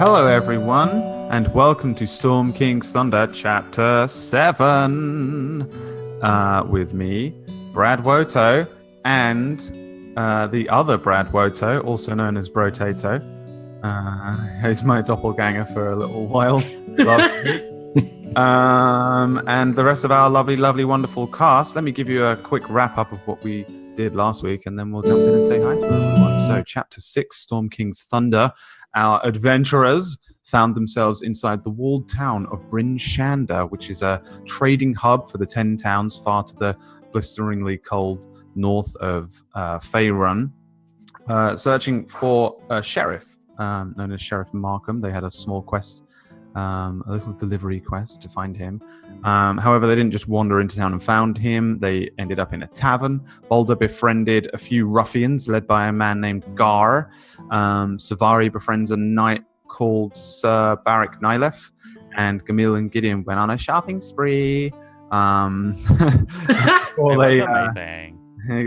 Hello everyone, and welcome to Storm King's Thunder Chapter 7, with me, BradWOTO, and the other BradWOTO, also known as BroTato. He's my doppelganger for a little while last week. And the rest of our lovely, wonderful cast. Let me give you a quick wrap-up of what we did last week, and then we'll jump in and say hi to everyone. So, Chapter 6, Storm King's Thunder. Our adventurers found themselves inside the walled town of Bryn Shander, which is a trading hub for the 10 towns far to the blisteringly cold north of Faerun, searching for a sheriff known as Sheriff Markham. They had a small quest, a little delivery quest to find him. However, they didn't just wander into town and found him. They ended up in a tavern. Boulder befriended a few ruffians led by a man named Gar. Savari befriends a knight called Sir Barak Nylef. And Gamil and Gideon went on a shopping spree.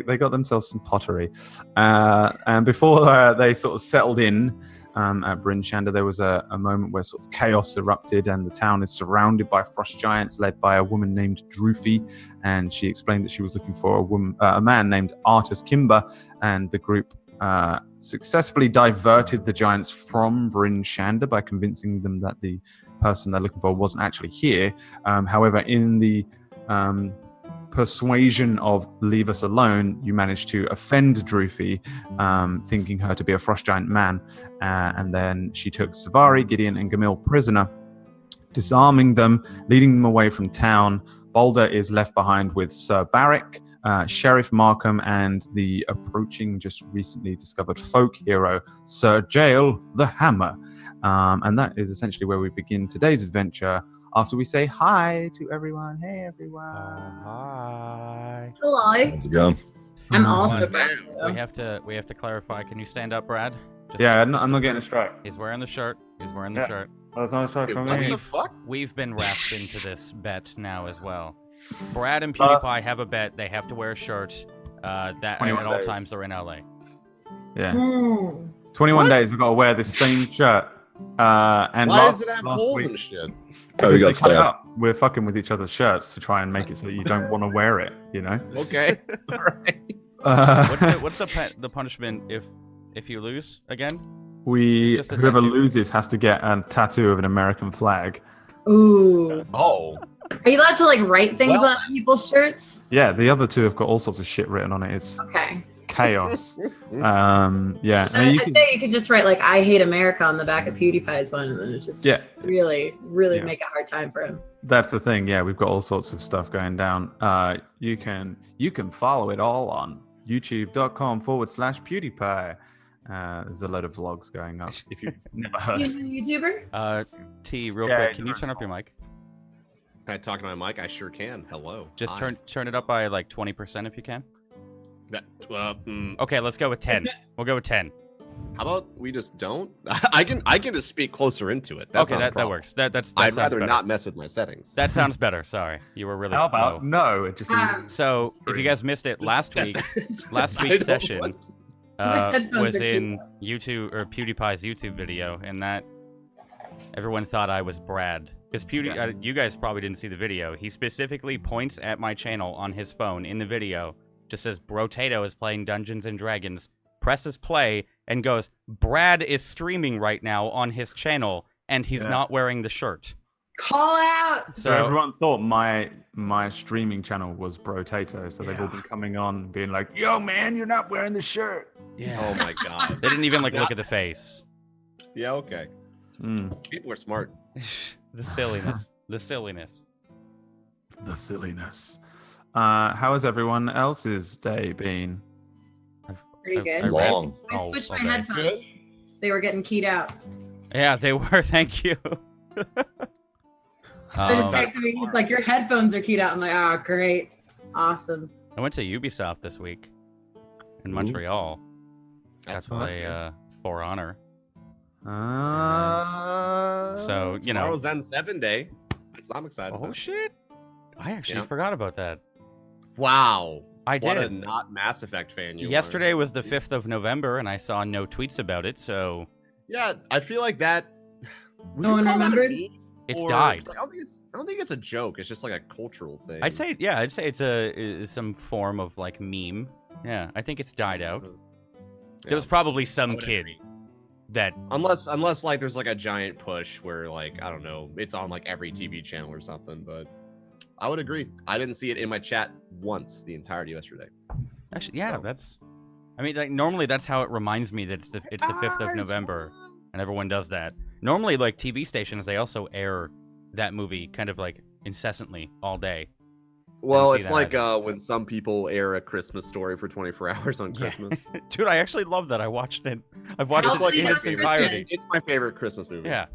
They got themselves some pottery. And before they sort of settled in, at Bryn Shander, there was a moment where sort of chaos erupted, and the town is surrounded by frost giants led by a woman named Droofy, and she explained that she was looking for a man named Artus Kimber, and the group successfully diverted the giants from Bryn Shander by convincing them that the person they're looking for wasn't actually here. However, in the persuasion of leave us alone, you managed to offend Droofy, thinking her to be a frost giant man, and then she took Savari, Gideon, and Gamil prisoner, disarming them, leading them away from town. Boulder is left behind with Sir Barak, Sheriff Markham, and the approaching, just recently discovered folk hero, Sir Jael the Hammer. And that is essentially where we begin today's adventure, after we say hi to everyone. Hey, everyone. Hi. Hello. How's it going? I'm also back. We have to clarify. Can you stand up, Brad? I'm not getting a strike. He's wearing the shirt. Oh, it's not a strike from What me. the fuck? We've been wrapped into this bet now as well. Brad and PewDiePie have a bet. They have to wear a shirt. That at 21 all days. times they're in LA. Yeah. 21 What? days, we've got to wear this same shirt. And Why does it have last holes week, and shit? because you they got cut it stabbed. up. We're fucking with each other's shirts to try and make it so that you don't want to wear it, you know? Okay. All right. What's the punishment if you lose again? It's just a whoever tattoo. loses has to get a tattoo of an American flag. Ooh. Oh. Are you allowed to like write things Well- on people's shirts? Yeah, the other two have got all sorts of shit written on it. It's Okay. chaos. Yeah. I mean, you I'd can- say you could just write like "I hate America" on the back of PewDiePie's one, and then it just really Yeah. make a hard time for him. That's the thing. Yeah, we've got all sorts of stuff going down. You can follow it all on youtube.com/PewDiePie. There's a load of vlogs going up if you've never heard You of it. YouTuber? T, real Yeah, quick, can you you're turn up your mic? Can I talk to my mic? I sure can. Hello. Just Hi. turn it up by like 20% if you can. That. Okay, let's go with 10. We'll go with 10. How about we just don't? I can just speak closer into it. That's Okay, not a that problem. works. That I'd sounds rather better. not mess with my settings. That sounds better. Sorry, you were really How about low. no? It just So, if you guys missed it, last week's I session don't want- My headphones was are too in loud. YouTube or PewDiePie's YouTube video, and that everyone thought I was Brad because you guys probably didn't see the video. He specifically points at my channel on his phone in the video, just says "BroTato is playing Dungeons and Dragons," presses play, and goes, "Brad is streaming right now on his channel, and he's not wearing the shirt." Call out. So everyone thought my streaming channel was BroTato, so they've all been coming on being like, "Yo, man, you're not wearing the shirt." Yeah. Oh my god. They didn't even look at the face. Yeah. Okay. Mm, People are smart. The silliness. The silliness. the silliness. How has everyone else's day been? Pretty I good. ran- Long. I oh, switched my okay. headphones. They were getting keyed out. Yeah, they were. Thank you. I just Um, texted me. He's like, "Your headphones are keyed out." I'm like, "Oh, great, awesome." I went to Ubisoft this week in Montreal. That's Got to play For Honor. So, you know. Tomorrow's N7 day. I'm excited. Oh, about. shit. I actually Yeah. forgot about that. Wow. I What a did. not Mass Effect fan you are. Yesterday was the 5th of November, and I saw no tweets about it, so... Yeah, I feel like that. Would No you one call that a remembered? meme? It's Or- died. 'cause I don't think it's a joke. It's just like a cultural thing. I'd say it's some form of like meme. Yeah, I think it's died out. Yeah. There was probably I some would kid agree. that Unless like there's like a giant push where like I don't know, it's on like every TV channel or something. But I would agree. I didn't see it in my chat once the entirety of yesterday. actually, yeah, So- that's. I mean, like normally that's how it reminds me that it's the 5th of November, and everyone does that. Normally, like TV stations, they also air that movie kind of like incessantly all day. Well, see it's that like either. when some people air a Christmas story for 24 hours on Christmas. Dude, I actually love that. I watched it. I've watched How it do you in know its it's entirety. It's my favorite Christmas movie. Yeah.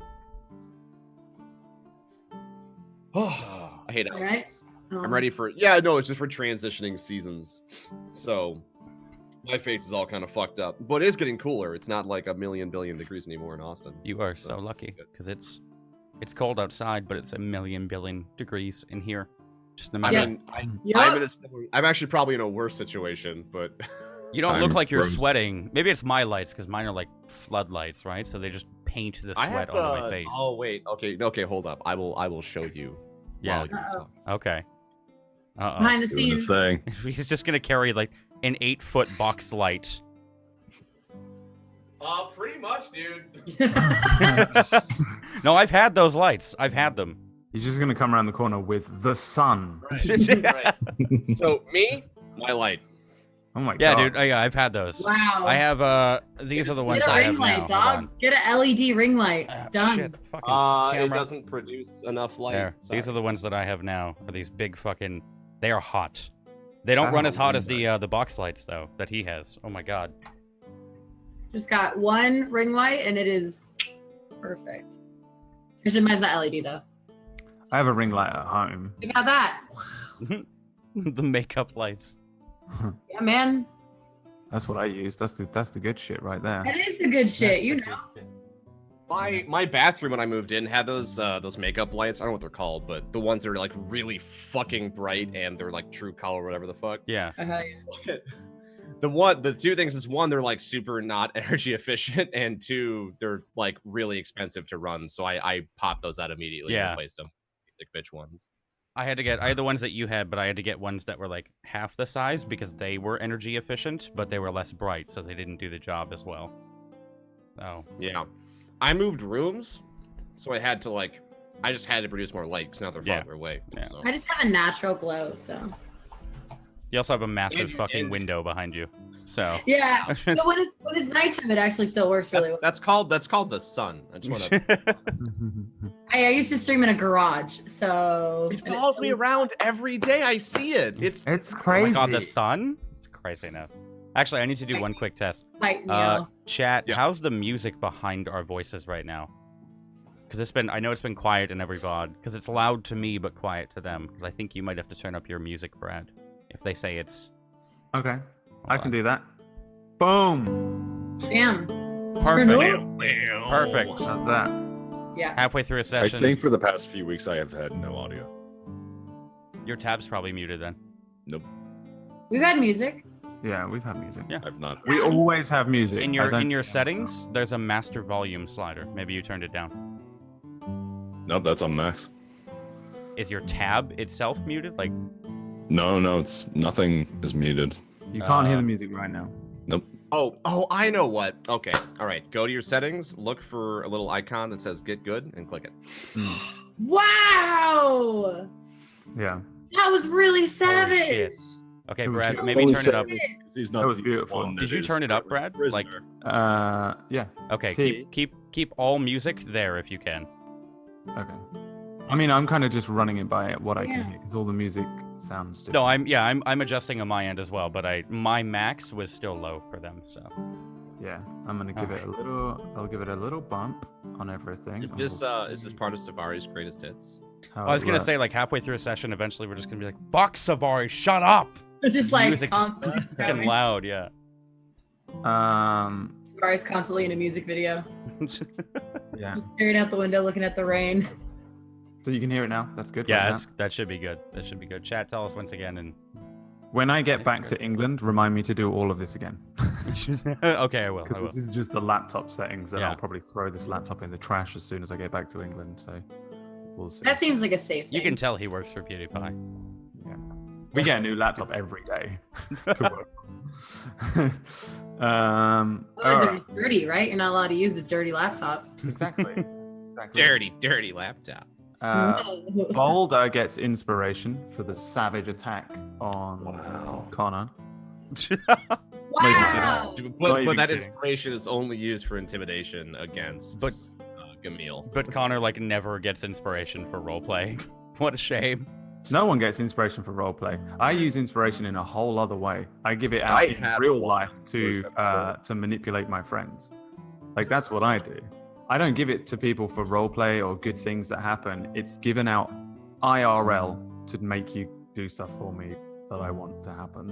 I hate it. All right. I'm ready for it's just for transitioning seasons. So my face is all kind of fucked up, but it is getting cooler. It's not like a million billion degrees anymore in Austin. You are so lucky because it's cold outside, but it's a million billion degrees in here. Just I imagine. mean, Yup. I'm actually probably in a worse situation, but You don't look I'm like you're frozen. sweating. Maybe it's my lights because mine are like floodlights, right? So they just paint the I sweat have onto my face. Oh wait, okay, hold up. I will show you. Yeah. While you Uh-oh. talk. Okay. Uh Behind the Doing the scenes. thing. oh. He's just gonna carry like an 8-foot box light. Pretty much, dude. No, I've had those lights. I've had them. You're just gonna come around the corner with the sun. Right. So me, my light. Oh my Yeah, god. dude. Yeah, I've had those. Wow. I have these are the ones Get a I have ring now. light, Hold dog. on. Get an LED ring light. Ah, Done. Shit. Fucking It camera. doesn't produce enough light. There. These are Sorry. the ones that I have now. Are these big fucking? They are hot. They don't run as hot as the box lights though that he has. Oh my god. Just got one ring light and it is perfect. Actually, mine's not LED though. I have a ring light at home. I got that. The makeup lights. Yeah, man. That's what I use. That's the good shit right there. That is the good shit, That's you the know. good shit. My bathroom when I moved in had those makeup lights. I don't know what they're called, but the ones that are like really fucking bright and they're like true color, whatever the fuck. Yeah. Yeah. The two things is one, they're like super not energy efficient, and two, they're like really expensive to run. So I popped those out immediately Yeah. and replaced them. Like bitch ones. I had the ones that you had, but I had to get ones that were like half the size because they were energy efficient, but they were less bright, so they didn't do the job as well. So Yeah. I moved rooms, so I just had to produce more light because now they're Yeah. farther away. Yeah. So. I just have a natural glow, so you also have a massive And- fucking and- window behind you. So yeah. But when it's nighttime, it actually still works really well. That's called the sun. I just want to. I used to stream in a garage, so It follows me around every day. I see it. It's It's oh my crazy. god, the sun? It's craziness. Actually, I need to do one quick test. Like, Chat, Yeah. how's the music behind our voices right now? Because I know it's been quiet in every VOD. Because it's loud to me, but quiet to them. Because I think you might have to turn up your music, Brad. If they say it's... Okay, I can do that. Boom. damn. Perfect. Perfect. How's that? Yeah. Halfway through a I session, think for the past few weeks I have had no audio. your tab's probably muted then. Nope, We've had music. Yeah, we've had music. Yeah. I've not. We always have music. In I your don't- settings, there's a master volume slider. Maybe you turned it down. Nope, that's on max. Is your tab itself muted? Like, No, it's nothing is muted. You can't hear the music right now. Nope. Oh, I know what. Okay. All right. Go to your settings, look for a little icon that says get good and click it. Wow. Yeah, That was really holy savage. shit. Okay, It was Brad, beautiful. maybe Only turn it up. seven, 'cause he's not That was the beautiful. one that Did you is turn it up, a Brad? Like- prisoner. yeah. Okay, T. keep all music there if you can. Okay. I mean, I'm kind of just running it by what I Yeah. can hear because all the music sounds different. No, I'm adjusting on my end as well, but my max was still low for them, so. Yeah, I'm gonna give it a little. I'll give it a little bump on everything. Is and this we'll is this part of Savari's greatest hits? see how I was it gonna works. say like halfway through a session, eventually we're just gonna be like, "Fuck Savari, shut up!" Just like Music's constantly. Fucking loud, yeah. Savari's constantly in a music video. Yeah. Just staring out the window, looking at the rain. So you can hear it now. That's good. Yeah, right that should be good. That should be good. Chat, tell us once again, and When I get back to England, remind me to do all of this again. Okay, I will. Because this is just the laptop settings, and Yeah. I'll probably throw this laptop in the trash as soon as I get back to England. So we'll see. That seems like a safe thing. You can tell he works for PewDiePie. Yeah. We get a new laptop every day to work. Otherwise, they're alright. just dirty, right? You're not allowed to use a dirty laptop. Exactly. Dirty laptop. No. Boulder gets inspiration for the savage attack on Connor. Wow. But, Not even that kidding. inspiration is only used for intimidation against But- Gamil. But Connor like never gets inspiration for roleplay. What a shame. No one gets inspiration for roleplay. I use inspiration in a whole other way. I give it out I in have real one life to first episode. to manipulate my friends. Like that's what I do. I don't give it to people for roleplay or good things that happen. It's given out IRL to make you do stuff for me that I want to happen.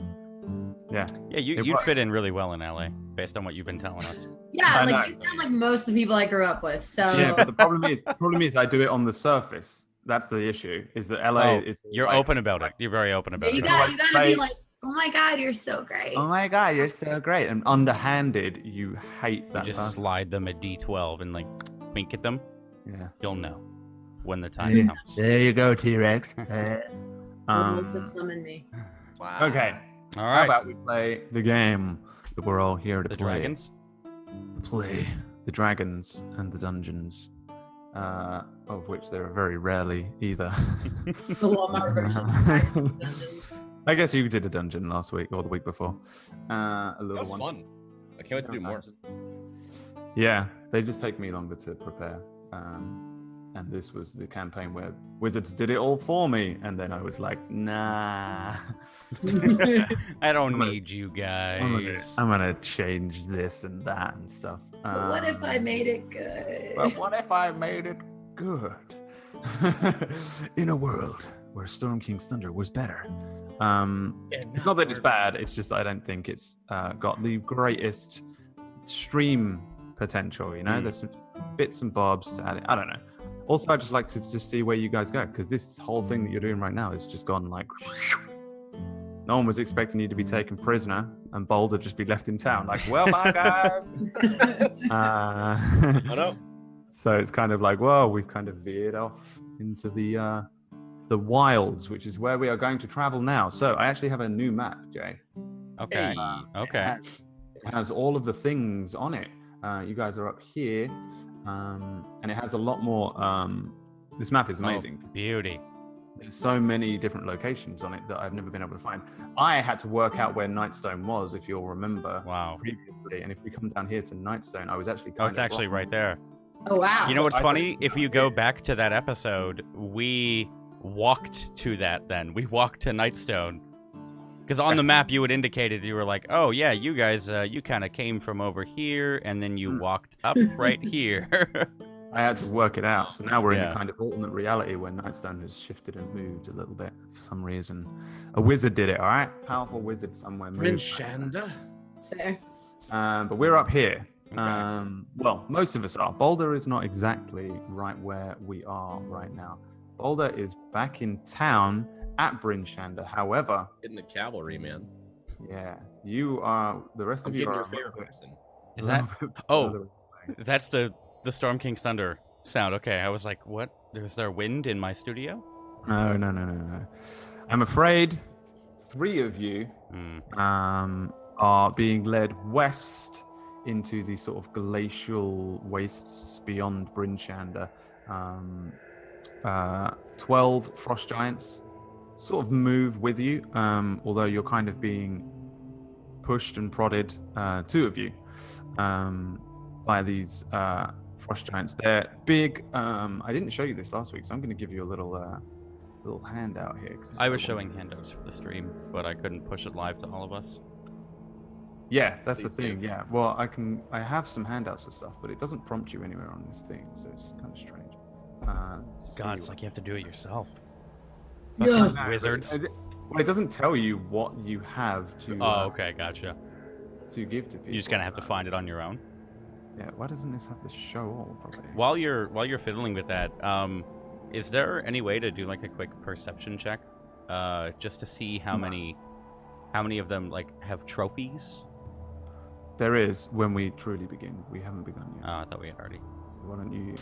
Yeah. Yeah, It you'd works. fit in really well in LA, based on what you've been telling us. Yeah, I like know. you sound like most of the people I grew up with. So Yeah, but the problem is I do it on the surface. That's the issue. Is that LA Oh, is You're like, open about it. You're very open about you it. got you gotta be Like- like, oh my god, you're so great. oh my god, you're so great. And underhanded, you hate You that just person. slide them a D12 and like wink at them. Yeah. You'll know when the time Yeah. comes. There you go, T-Rex. Want to summon me. Wow. Okay. All How right. about we play the game that we're all here to The play? dragons. Play the dragons and the dungeons, of which there are very rarely either. It's the Walmart version. of Dungeons. I guess you did a dungeon last week or the week before. A That little was one. fun. I can't wait to do more. Yeah, they just take me longer to prepare. And this was the campaign where Wizards did it all for me, and then I was like, nah. I don't I'm gonna- need you I'm guys. gonna change this and that and stuff. But what if I made it good? But what if I made it good? In a world where Storm King's Thunder was better. It's not that it's bad, it's just I don't think it's got the greatest stream potential, you know? There's some bits and bobs to add. I don't know. Also, I just like to just see where you guys go, because this whole thing that you're doing right now has just gone like... No one was expecting you to be taken prisoner and Boulder just be left in town. Like, well, bye, guys. I know. So it's kind of like, well, we've kind of veered off into the wilds, which is where we are going to travel now. So I actually have a new map, Jay. Okay. Okay. It has all of the things on it. You guys are up here, and it has a lot more. This map is amazing. Oh, beauty. There's so many different locations on it that I've never been able to find. I had to work out where Nightstone was, if you'll remember, Wow. previously. And if we come down here to Nightstone, I was actually Oh, kind it's of actually wrong. right there. Oh wow. You know what's I funny? said- If you go back to that episode, we walked to that then. We walked to Nightstone. Because on the map, you had indicated, you were like, oh, yeah, you guys, you kind of came from over here, and then you walked up right here. I had to work it out. So now we're in Yeah. a kind of alternate reality where Nightstone has shifted and moved a little bit for some reason. A wizard did it, all right? Powerful wizard somewhere moved. Rinshanda. That's fair. But we're up here. Okay. Well, most of us are. Boulder is not exactly right where we are right now. Boulder is back in town at Bryn Shander. However, Getting the cavalry, man. yeah, you are, the rest I'm of you getting are your favorite person. Is that... Oh, that's the Storm King's Thunder sound. Okay, I was like, what? Is there wind in my studio? No. I'm afraid 3 of you Hmm. are being led west into the sort of glacial wastes beyond Bryn Shander. 12 frost giants sort of move with you, although you're kind of being pushed and prodded, 2 of you, by these frost giants. They're big. I didn't show you this last week, so I'm going to give you a little handout here. 'cause it's I was quite showing handouts for the stream, but I couldn't push it live to all of us. Yeah, that's the Please thing. do. Yeah, well, I have some handouts for stuff, but it doesn't prompt you anywhere on this thing, so it's kind of strange. God, it's like you have to do it yourself. Yeah. No, Wizards. Well, it doesn't tell you what you have to Oh, okay, gotcha. to give to people. You just kind of have to find it on your own. Yeah, why doesn't this have the show all properly? While you're fiddling with that, is there any way to do like a quick perception check, just to see how many how many of them like have trophies? There is when we truly begin. We haven't begun yet. Oh, I thought we had already. So why don't you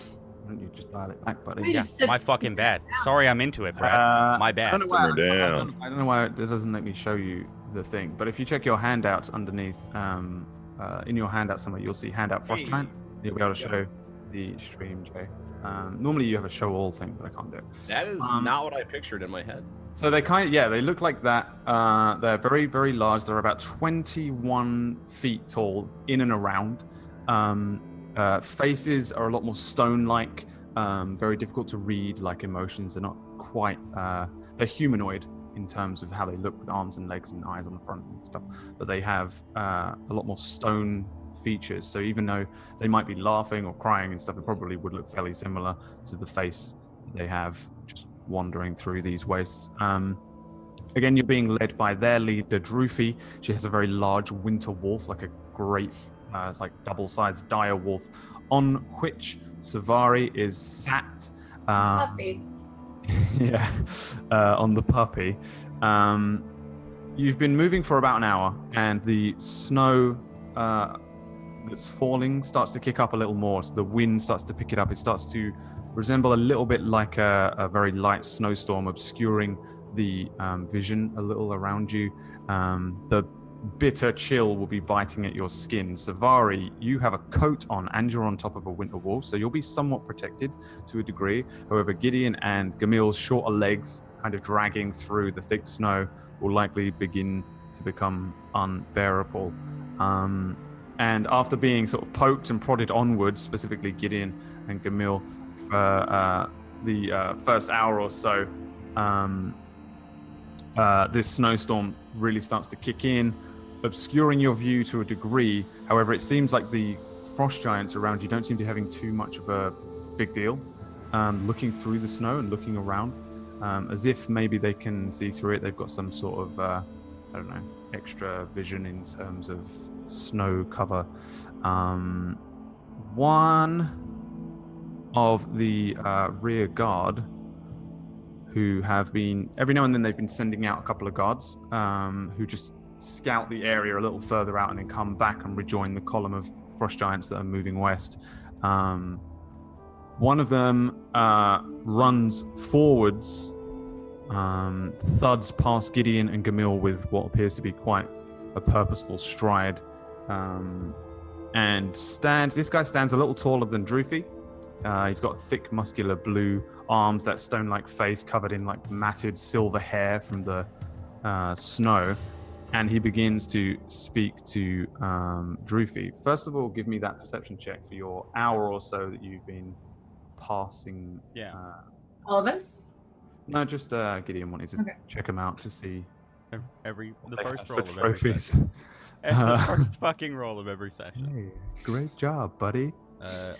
just dial it back, buddy? We Yeah, just sit- my fucking bad. Sorry, I'm into it, Brad. My I bad. don't know why. Simmer down. I don't know why this doesn't let me show you the thing. But if you check your handouts underneath, in your handout somewhere, you'll see handout Frost Hey. Giant. You'll be able to show the stream, Jay. Normally you have a show all thing, but I can't do it. That is not what I pictured in my head. So they they look like that. They're very, very large. They're about 21 feet tall in and around. Faces are a lot more stone-like, very difficult to read, like emotions. They're not quite, they're humanoid in terms of how they look with arms and legs and eyes on the front and stuff. But they have a lot more stone features. So even though they might be laughing or crying and stuff, it probably would look fairly similar to the face they have just wandering through these wastes. Again, you're being led by their leader, Droofy. She has a very large winter wolf, like a great, like double-sized dire wolf, on which Savari is sat. Puppy. Yeah, on the puppy. You've been moving for about an hour, and the snow that's falling starts to kick up a little more. So the wind starts to pick it up. It starts to resemble a little bit like a very light snowstorm, obscuring the vision a little around you. The bitter chill will be biting at your skin. Savari, you have a coat on and you're on top of a winter wolf, so you'll be somewhat protected to a degree. However, Gideon and Gamil's shorter legs kind of dragging through the thick snow will likely begin to become unbearable. And after being sort of poked and prodded onwards, specifically Gideon and Gamil, for the first hour or so, this snowstorm really starts to kick in, obscuring your view to a degree. However, it seems like the frost giants around you don't seem to be having too much of a big deal, looking through the snow and looking around, as if maybe they can see through it. They've got some sort of, I don't know, extra vision in terms of snow cover. One of the rear guard, who have been, every now and then they've been sending out a couple of guards who just scout the area a little further out and then come back and rejoin the column of frost giants that are moving west. One of them runs forwards, thuds past Gideon and Gamil with what appears to be quite a purposeful stride, and this guy stands a little taller than Droofy. He's got thick, muscular blue arms, that stone-like face covered in like matted silver hair from the snow, and he begins to speak to Droofy. First of all, give me that perception check for your hour or so that you've been passing. Yeah. All of us? No, just Gideon wanted to check him out to see The what they first have roll for of every trophies. session. The first fucking roll of every session. Hey, great job, buddy.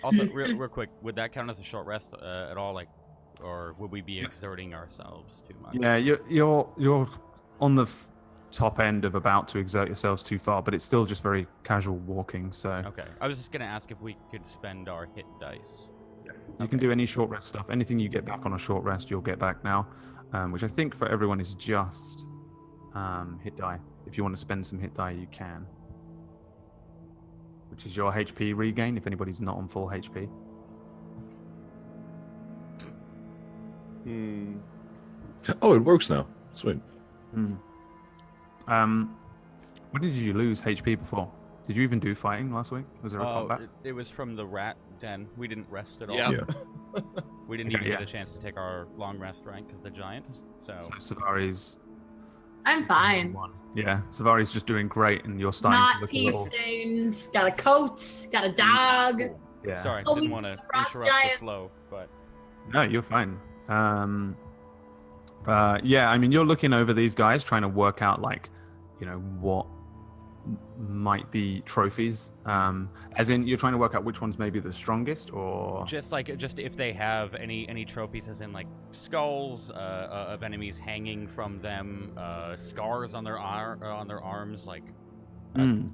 Also, real quick, would that count as a short rest at all? Like, or would we be exerting ourselves too much? Yeah, you're on the top end of about to exert yourselves too far, but it's still just very casual walking. So Okay. I was just gonna ask if we could spend our hit dice. you can do any short rest stuff. Anything you get back on a short rest, you'll get back now, which I think for everyone is just hit die. If you want to spend some hit die, you can. Which is your HP regain if anybody's not on full HP. Oh, it works now. Sweet. When did you lose HP before? Did you even do fighting last week? Was there a combat? It was from the rat den. We didn't rest at all. Yeah. Yeah. We didn't Okay, even yeah. get a chance to take our long rest rank because the giants. So So Savari's I'm fine. one. Yeah, Savari's just doing great, and you're starting to Not look a pea little. stained. Got a coat. Got a dog. Yeah. sorry, Oh, didn't we- want to frost interrupt giant. the flow, but No, you're fine. Yeah, I mean, you're looking over these guys, trying to work out, like, you know, what might be trophies. As in, you're trying to work out which ones may be the strongest, or just if they have any trophies, as in like skulls of enemies hanging from them, scars on their arms, like. Hmm.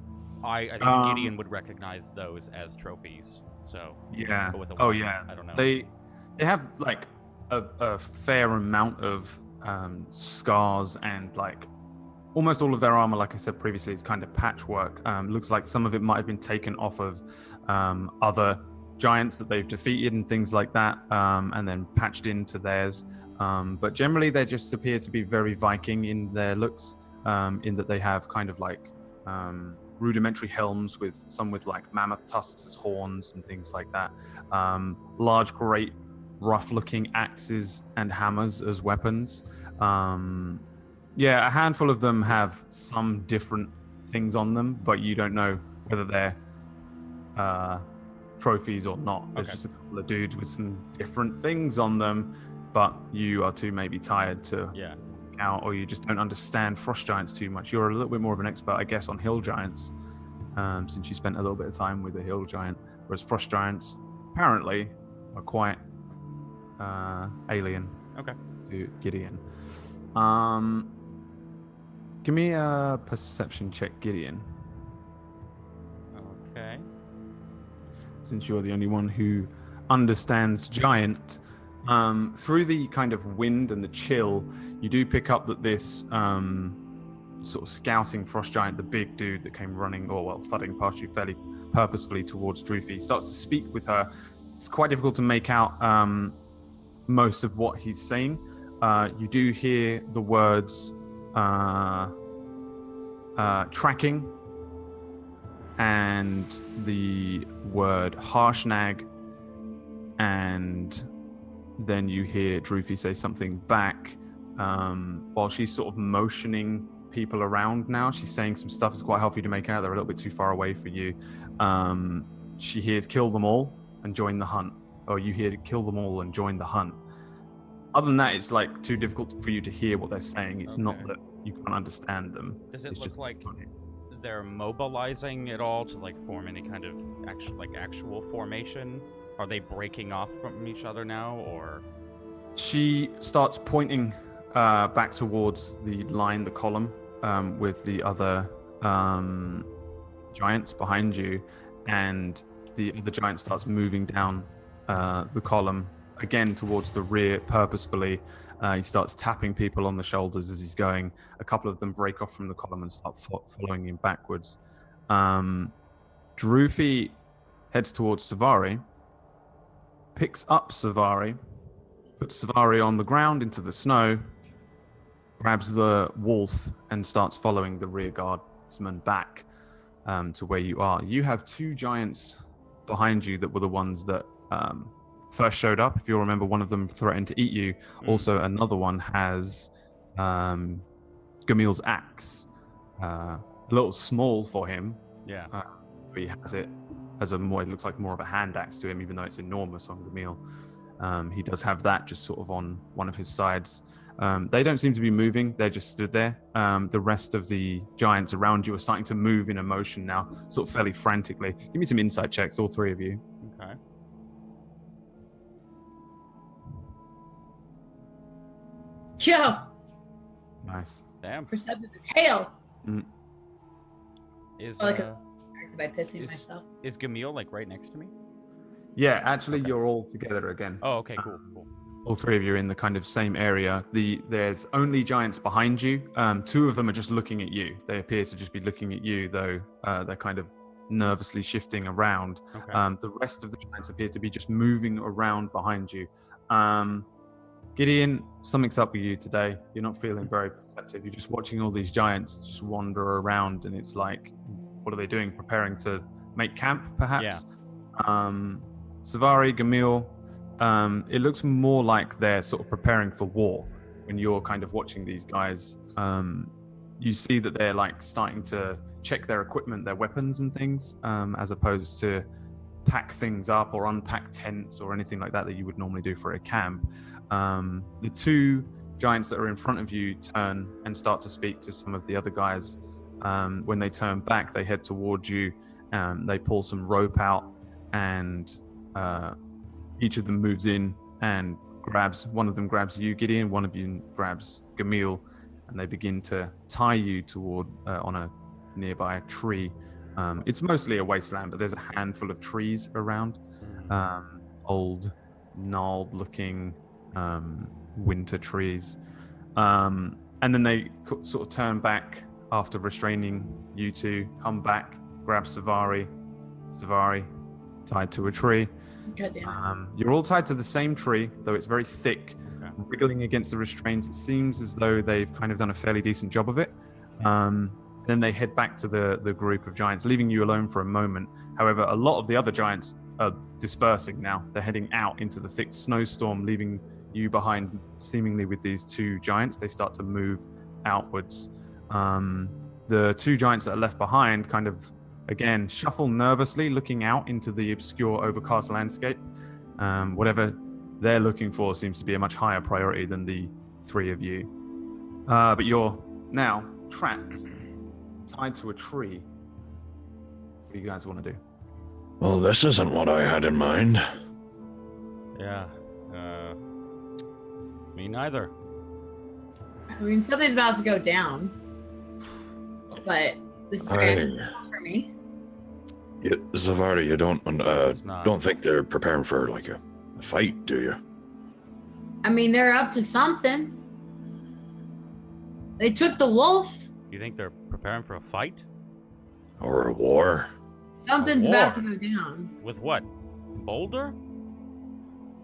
I think Um, Gideon would recognize those as trophies. So Yeah. but with a Oh, one, yeah. I don't know. They have like a fair amount of scars and like almost all of their armor, like I said previously, is kind of patchwork. Looks like some of it might have been taken off of other giants that they've defeated and things like that, and then patched into theirs. But generally, they just appear to be very Viking in their looks, in that they have kind of like rudimentary helms with some with like mammoth tusks as horns and things like that. Large, great, rough-looking axes and hammers as weapons. Yeah, a handful of them have some different things on them, but you don't know whether they're trophies or not. There's just a couple of dudes with some different things on them, but you are too maybe tired to out, or you just don't understand frost giants too much. You're a little bit more of an expert, I guess, on hill giants, since you spent a little bit of time with a hill giant, whereas frost giants apparently are quite alien to Gideon. Give me a perception check, Gideon. Okay. Since you're the only one who understands giant, through the kind of wind and the chill, you do pick up that this sort of scouting frost giant, the big dude that came running, or well, thudding past you fairly purposefully towards Droofy, starts to speak with her. It's quite difficult to make out most of what he's saying. You do hear the words tracking and the word harshnag, and then you hear Droofy say something back while she's sort of motioning people around now. She's saying some stuff. It's quite hard for you to make out. They're a little bit too far away for you. She hears kill them all and join the hunt, or you hear kill them all and join the hunt. Other than that, it's like too difficult for you to hear what they're saying. It's not that you can't understand them. Does it it's look just like they're mobilizing at all to like form any kind of actual formation? Are they breaking off from each other now, or? She starts pointing back towards the line, the column, with the other giants behind you, and the giant starts moving down the column again towards the rear purposefully. He starts tapping people on the shoulders as he's going. A couple of them break off from the column and start following him backwards. Droofy heads towards Savari, picks up Savari, puts Savari on the ground into the snow, grabs the wolf, and starts following the rear guardsman back to where you are. You have two giants behind you that were the ones that first showed up. If you'll remember, one of them threatened to eat you. Also, another one has Gamil's axe. A little small for him. Yeah. But he has it as it looks like more of a hand axe to him, even though it's enormous on Gamil. He does have that just sort of on one of his sides. They don't seem to be moving. They're just stood there. The rest of the giants around you are starting to move in a motion now, sort of fairly frantically. Give me some insight checks, all three of you. Okay. Yo! Nice. Damn. Perceptive as hell. Is By pissing myself. Is Gamil like right next to me? Yeah, actually, you're all together again. Oh, okay, cool. All three of you are in the kind of same area. There's only giants behind you. Two of them are just looking at you. They appear to just be looking at you, though they're kind of nervously shifting around. Okay. The rest of the giants appear to be just moving around behind you. Gideon, something's up with you today. You're not feeling very perceptive. You're just watching all these giants just wander around, and it's like, what are they doing? Preparing to make camp, perhaps? Yeah. Savari, Gamil, it looks more like they're sort of preparing for war. When you're kind of watching these guys, you see that they're like starting to check their equipment, their weapons and things, as opposed to pack things up or unpack tents or anything like that you would normally do for a camp. The two giants that are in front of you turn and start to speak to some of the other guys. When they turn back, they head towards you. They pull some rope out, and each of them moves in and grabs. One of them grabs you, Gideon. One of you grabs Gamil, and they begin to tie you toward on a nearby tree. It's mostly a wasteland, but there's a handful of trees around. Old, gnarled-looking winter trees. and then they sort of turn back after restraining you two, come back, grab Savari, tied to a tree. God damn it. You're all tied to the same tree, though it's very thick, wriggling against the restraints. It seems as though they've kind of done a fairly decent job of it. Then they head back to the group of giants, leaving you alone for a moment. However, a lot of the other giants are dispersing now. They're heading out into the thick snowstorm, leaving you behind seemingly with these two giants. They start to move outwards. The two giants that are left behind kind of, again, shuffle nervously, looking out into the obscure, overcast landscape. Whatever they're looking for seems to be a much higher priority than the three of you. But you're now trapped, tied to a tree. What do you guys want to do? Well, this isn't what I had in mind. Yeah. Me neither. I mean, something's about to go down. But this is random for me. Yeah, Zavari, you don't think they're preparing for like a fight, do you? I mean, they're up to something. They took the wolf. You think they're preparing for a fight? Or a war? Something's about to go down. With what? Boulder?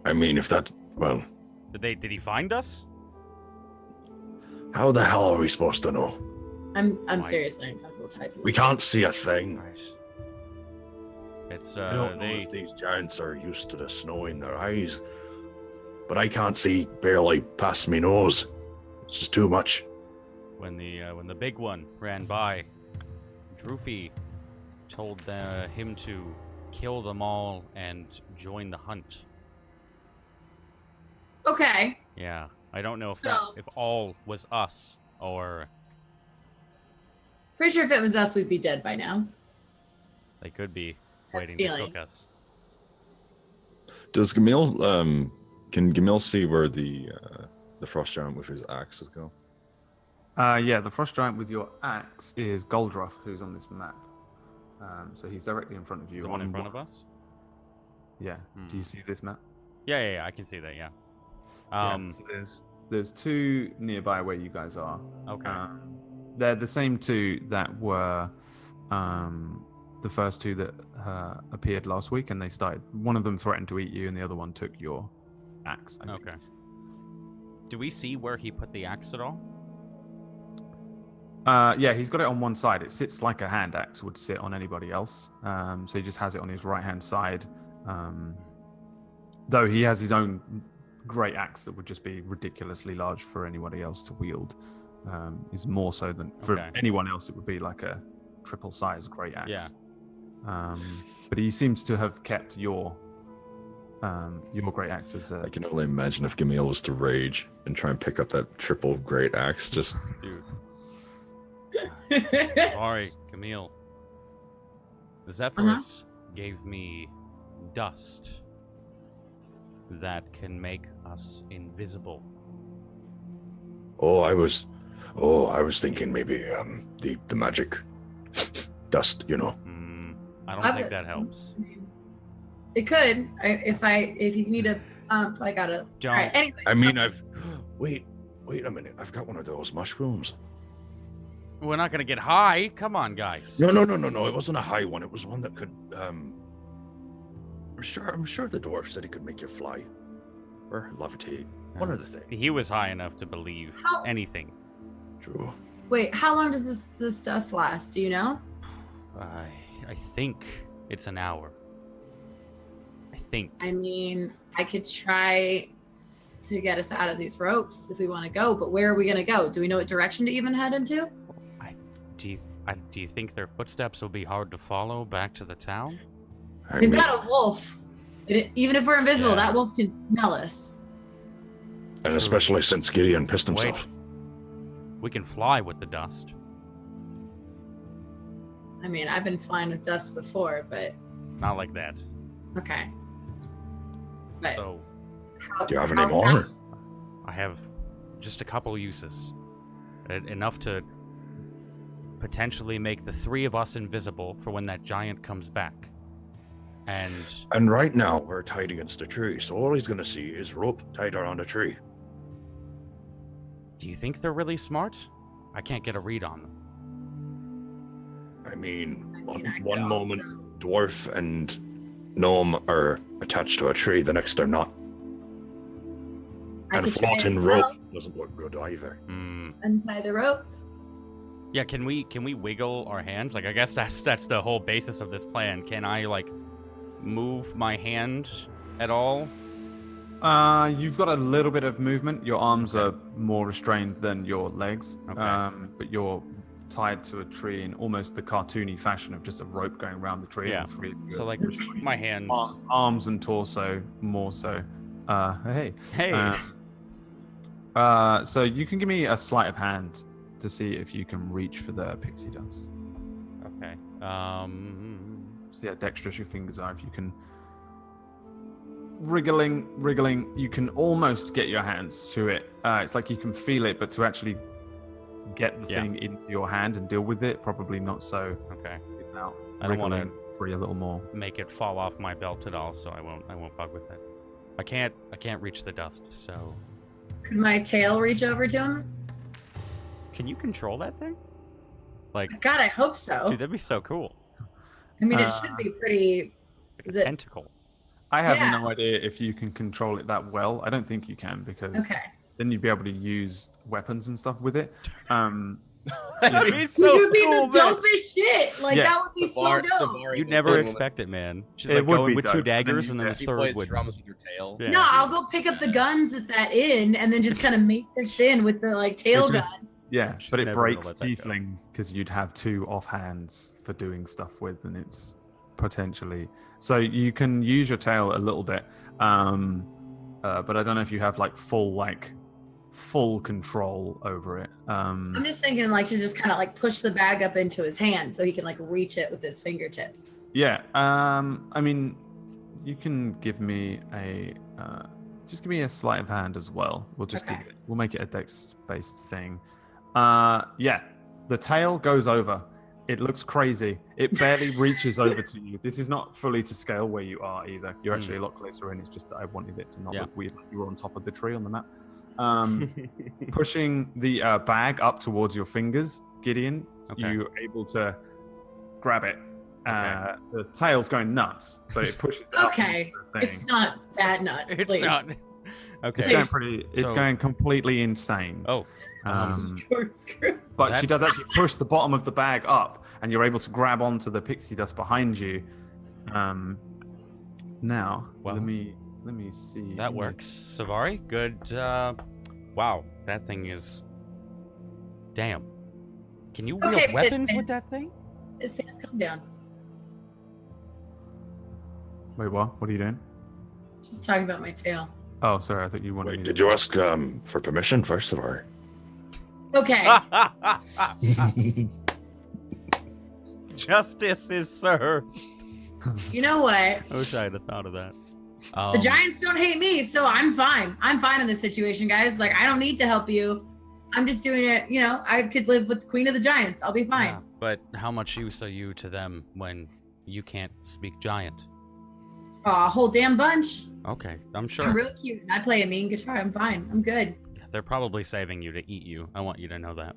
I mean, if that, well... Did he find us? How the hell are we supposed to know? I'm seriously uncomfortable tied to this. We can't see a thing. It's I don't know if these giants are used to the snow in their eyes, but I can't see barely past me nose. It's just too much. When the big one ran by, Droofy told him to kill them all and join the hunt. Okay. Yeah, I don't know if So- if all was us or Pretty sure if it was us, we'd be dead by now. they could be That waiting to feeling. cook us. Does Gamil, can Gamil see where the frost giant with his axe is going? Yeah, the frost giant with your axe is Goldruff, who's on this map. So he's directly in front of you. Is the one in front of us? Yeah. Do you see this map? Yeah, I can see that. Yeah. So there's two nearby where you guys are. Okay. They're the same two that were the first two that appeared last week, and they started. One of them threatened to eat you, and the other one took your axe. I think. Okay. Do we see where he put the axe at all? Yeah, he's got it on one side. It sits like a hand axe would sit on anybody else. So he just has it on his right-hand side. Though he has his own great axe that would just be ridiculously large for anybody else to wield. Is more so than for anyone else. It would be like a triple-sized great axe. Yeah. But he seems to have kept your great axe as I can only imagine if Gamil was to rage and try and pick up that triple great axe. Just Dude. Sorry, Camille. The Zephyrus gave me dust that can make us invisible. I was thinking maybe the magic dust, you know. I don't think that helps. It could. If you need a pump, I got it. Don't. All right, anyway. I mean, wait a minute. I've got one of those mushrooms. We're not gonna get high. Come on, guys. No. It wasn't a high one. It was one that could. I'm sure the dwarf said it could make you fly or levitate. One of the things. He was high enough to believe anything. True. Wait, how long does this dust last? Do you know? I think it's an hour. I think. I mean, I could try to get us out of these ropes if we want to go, but where are we gonna go? Do we know what direction to even head into? Do you think their footsteps will be hard to follow back to the town? We've got a wolf. Even if we're invisible, that wolf can smell us. And especially since Gideon pissed himself. We can fly with the dust. I mean, I've been flying with dust before, but Not like that. okay. But So Do you have any more? fast? I have just a couple uses. Enough to potentially make the three of us invisible for when that giant comes back. And right now we're tied against a tree, so all he's gonna see is rope tied around a tree. Do you think they're really smart? I can't get a read on them. I mean, I one could moment also- dwarf and gnome are attached to a tree, the next they're not. I And a could try floating and rope doesn't look good either. Hmm. untie the rope. Yeah, can we wiggle our hands? Like, I guess that's the whole basis of this plan. Can I like move my hand at all? You've got a little bit of movement. Your arms Okay. are more restrained than your legs. Okay. But you're tied to a tree in almost the cartoony fashion of just a rope going around the tree. Yeah. And three of you So are like restrained. my hands. arms and torso more so. Hey. Hey. So you can give me a sleight of hand to see if you can reach for the pixie dust. Okay. See how dexterous your fingers are. If you can wriggling, you can almost get your hands to it. It's like you can feel it, but to actually get the Yeah. thing into your hand and deal with it, probably not so. Okay. Without I don't wanna- wriggling free a little more. Make it fall off my belt at all, so I won't bug with it. I can't reach the dust, so Could my tail reach over to him? can you control that thing? Like, God, I hope so. dude, that'd be so cool. I mean, it should be pretty. Like Is a it tentacle. I have Yeah. no idea if you can control it that well. I don't think you can because okay? then you'd be able to use weapons and stuff with it. That'd be Which so would be cool, the man. dopest shit. Like Yeah. that would be so dope. You'd never expect it, man. She's It like would going be with dope, two and then daggers, you and then the get- She third plays would. drums with her tail. Yeah. No, I'll go pick up the guns at that inn and then just kind of matrix in with the like tail It just- gun. Yeah, She's but it never gonna breaks let that go. tieflings because you'd have two offhands for doing stuff with, and it's potentially so you can use your tail a little bit, but I don't know if you have like full control over it. I'm just thinking like to just kind of like push the bag up into his hand so he can like reach it with his fingertips. Yeah, I mean, you can give me just give me a sleight of hand as well. Okay. We'll make it a dex-based thing. Yeah, the tail goes over. It looks crazy. It barely reaches over to you. This is not fully to scale where you are either. You're actually a lot closer in. It's just that I wanted it to not Yeah. look weird like you were on top of the tree on the map. Pushing the bag up towards your fingers, Gideon, Okay. you're able to grab it. Okay. The tail's going nuts, but it pushes it up Okay, into the thing. it's not that nuts. It's please. not. Okay. It's going pretty. It's So- going completely insane. Oh. Corkscrew. But That- she does actually push the bottom of the bag up, and you're able to grab onto the pixie dust behind you. Now, Well, let me see. That works. Savari, good. Wow, that thing is. Damn. Can you wield Okay, weapons Piston. with that thing? His pants come down. Wait, what? What are you doing? Just talking about my tail. Oh, sorry. I thought you wanted Wait, me did to. you ask for permission first of all? Okay. Justice is served. You know what? I wish I had thought of that. The Giants don't hate me, so I'm fine. I'm fine in this situation, guys. Like, I don't need to help you. I'm just doing it. You know, I could live with the Queen of the Giants. I'll be fine. Yeah, but how much use are you to them when you can't speak giant? Aw, a whole damn bunch. Okay, I'm I'm sure. real cute, and I play a mean guitar. I'm fine. I'm good. They're probably saving you to eat you. I want you to know that.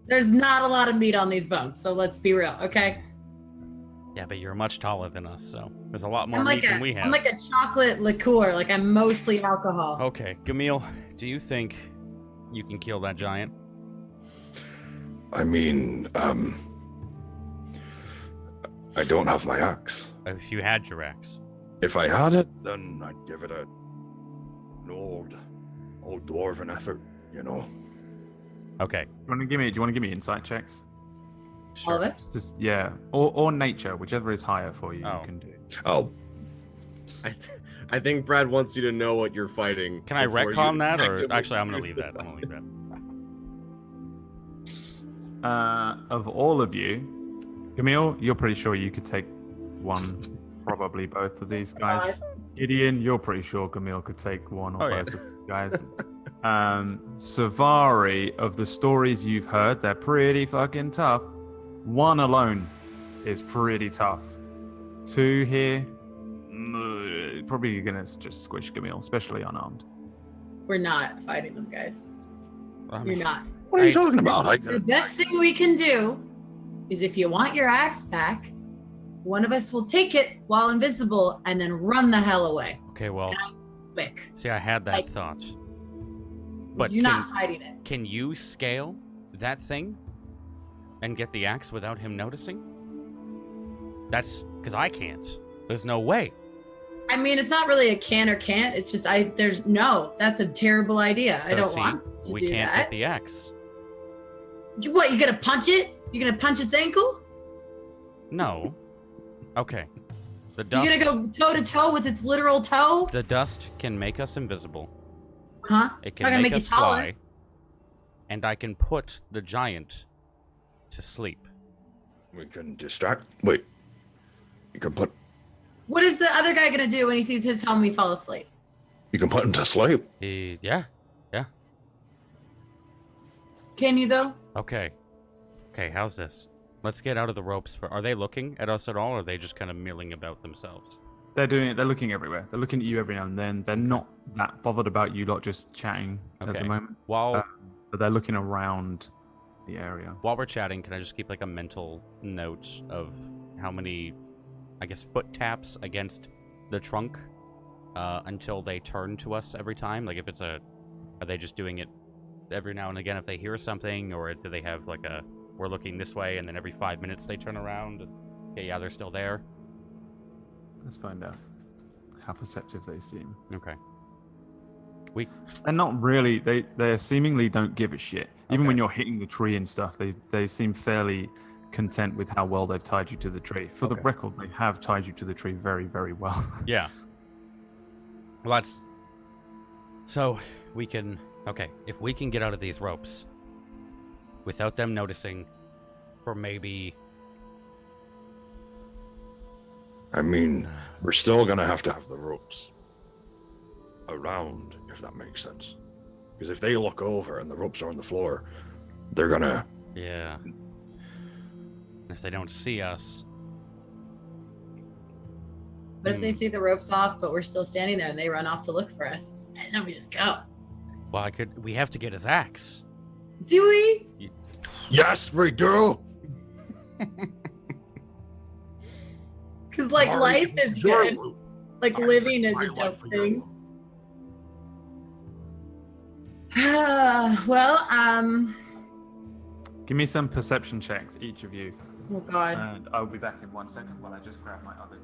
There's not a lot of meat on these bones, so let's be real, okay? Yeah, but you're much taller than us, so there's a lot more I'm like meat than we have. I'm like a chocolate liqueur. Like I'm mostly alcohol. Okay, Gamil, do you think you can kill that giant? I mean, I don't have my axe. If you had your axe. If I had it, then I'd give it an old dwarven effort, you know. Okay. Do you want to give me insight checks? All of us? Just yeah, or nature, whichever is higher for you. Oh. You can do. Oh, I think Brad wants you to know what you're fighting. Can I before you retcon that, or actively actually, I'm gonna use leave the that. I'm gonna leave that. Of all of you, Camille, you're pretty sure you could take one, probably both of these guys. Gideon, you're pretty sure Camille could take one or Oh, yeah. both of these guys. Savari, of the stories you've heard, they're pretty fucking tough. One alone is pretty tough. Two here, probably gonna just squish Camille, especially unarmed. We're not fighting them, guys. I You're mean, not. What are you talking about? The best thing we can do is if you want your axe back, one of us will take it while invisible and then run the hell away. okay, well, Quick. see, I had that Like- thought. But You're not fighting it. can you scale that thing and get the axe without him noticing? That's because I can't. There's no way. I mean, it's not really a can or can't. It's just that's a terrible idea. So I don't see, want to we do can't that. get the axe. You gonna punch it? You gonna punch its ankle? No. Okay. The You dust. gonna go toe to toe with its literal toe? The dust can make us invisible. Huh? It It's not can gonna make make us you taller. fly. And I can put the giant to sleep. We can distract. Wait. You can put. What is the other guy gonna do when he sees his homie fall asleep? You can put him to sleep. Yeah. Can you though? Okay. Okay, how's this? Let's get out of the ropes. Are they looking at us at all, or are they just kind of milling about themselves? They're doing it. They're looking everywhere. They're looking at you every now and then. They're not that bothered about you lot just chatting at Okay. the moment. While But they're looking around the area. while we're chatting, can I just keep like a mental note of how many, I guess, foot taps against the trunk until they turn to us every time? Like, if it's are they just doing it every now and again if they hear something, or do they have like we're looking this way and then every 5 minutes they turn around? And, okay, yeah, they're still there. Let's find out how perceptive they seem. Okay. They're not really. They seemingly don't give a shit. Even Okay. when you're hitting the tree and stuff, they seem fairly content with how well they've tied you to the tree. For the Okay. record, they have tied you to the tree very, very well. Yeah. Well, that's... So, we can... Okay, if we can get out of these ropes without them noticing for maybe... I mean, we're still gonna have to have the ropes around, if that makes sense. Because if they look over and the ropes are on the floor, they're gonna. Yeah. If they don't see us... But if they see the ropes off, but we're still standing there and they run off to look for us, and then we just go. Well, we have to get his axe. Do we? Yes, we do. Because like life is good. Like living is a dope thing. Well, Give me some perception checks, each of you, oh god. and I'll be back in 1 second while I just grab my other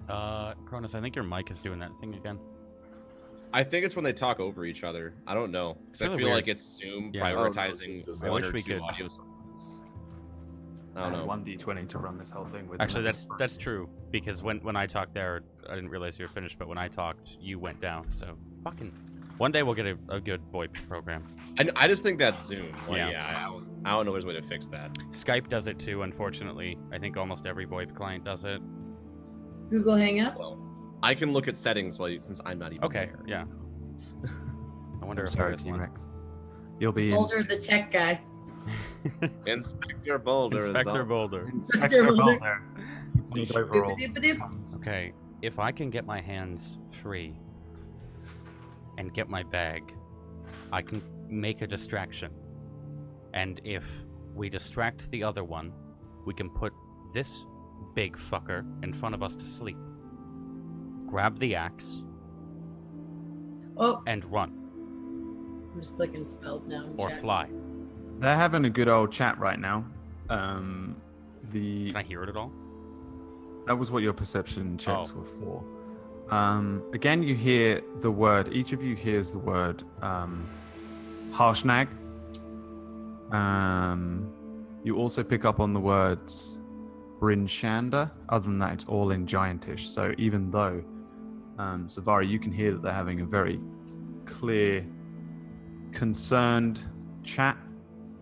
d20s. Cronus, I think your mic is doing that thing again. I think it's when they talk over each other. I don't know, because I Really feel weird. like it's Zoom Yeah. prioritizing I one wish or we two could- audio sources. I don't know. 1d20 to run this whole thing with. Actually, that's true, because when I talked there, I didn't realize you were finished, but when I talked, you went down, so fucking... One day we'll get a good VoIP program. I just think that's Zoom. Like, Yeah. yeah, I don't know there's a way to fix that. Skype does it too, unfortunately. I think almost every VoIP client does it. Google Hangouts. Well, I can look at settings since I'm not even Okay, there. yeah. I wonder I'm if sorry, there is one. T-Rex. You'll be Boulder, the tech guy. Inspector Boulder Inspector is on. Boulder. Inspector Boulder. Boulder. It's his overall. Okay, if I can get my hands free and get my bag, I can make a distraction. And if we distract the other one, we can put this big fucker in front of us to sleep. Grab the axe Oh, and run, I'm just clicking spells now. in or chat. fly. They're having a good old chat right now. Can I hear it at all? That was what your perception checks Oh. were for. Again, you hear the word. Each of you hears the word harshnag. You also pick up on the words Brinshanda. Other than that, it's all in Giantish. So even though Savari, you can hear that they're having a very clear, concerned chat.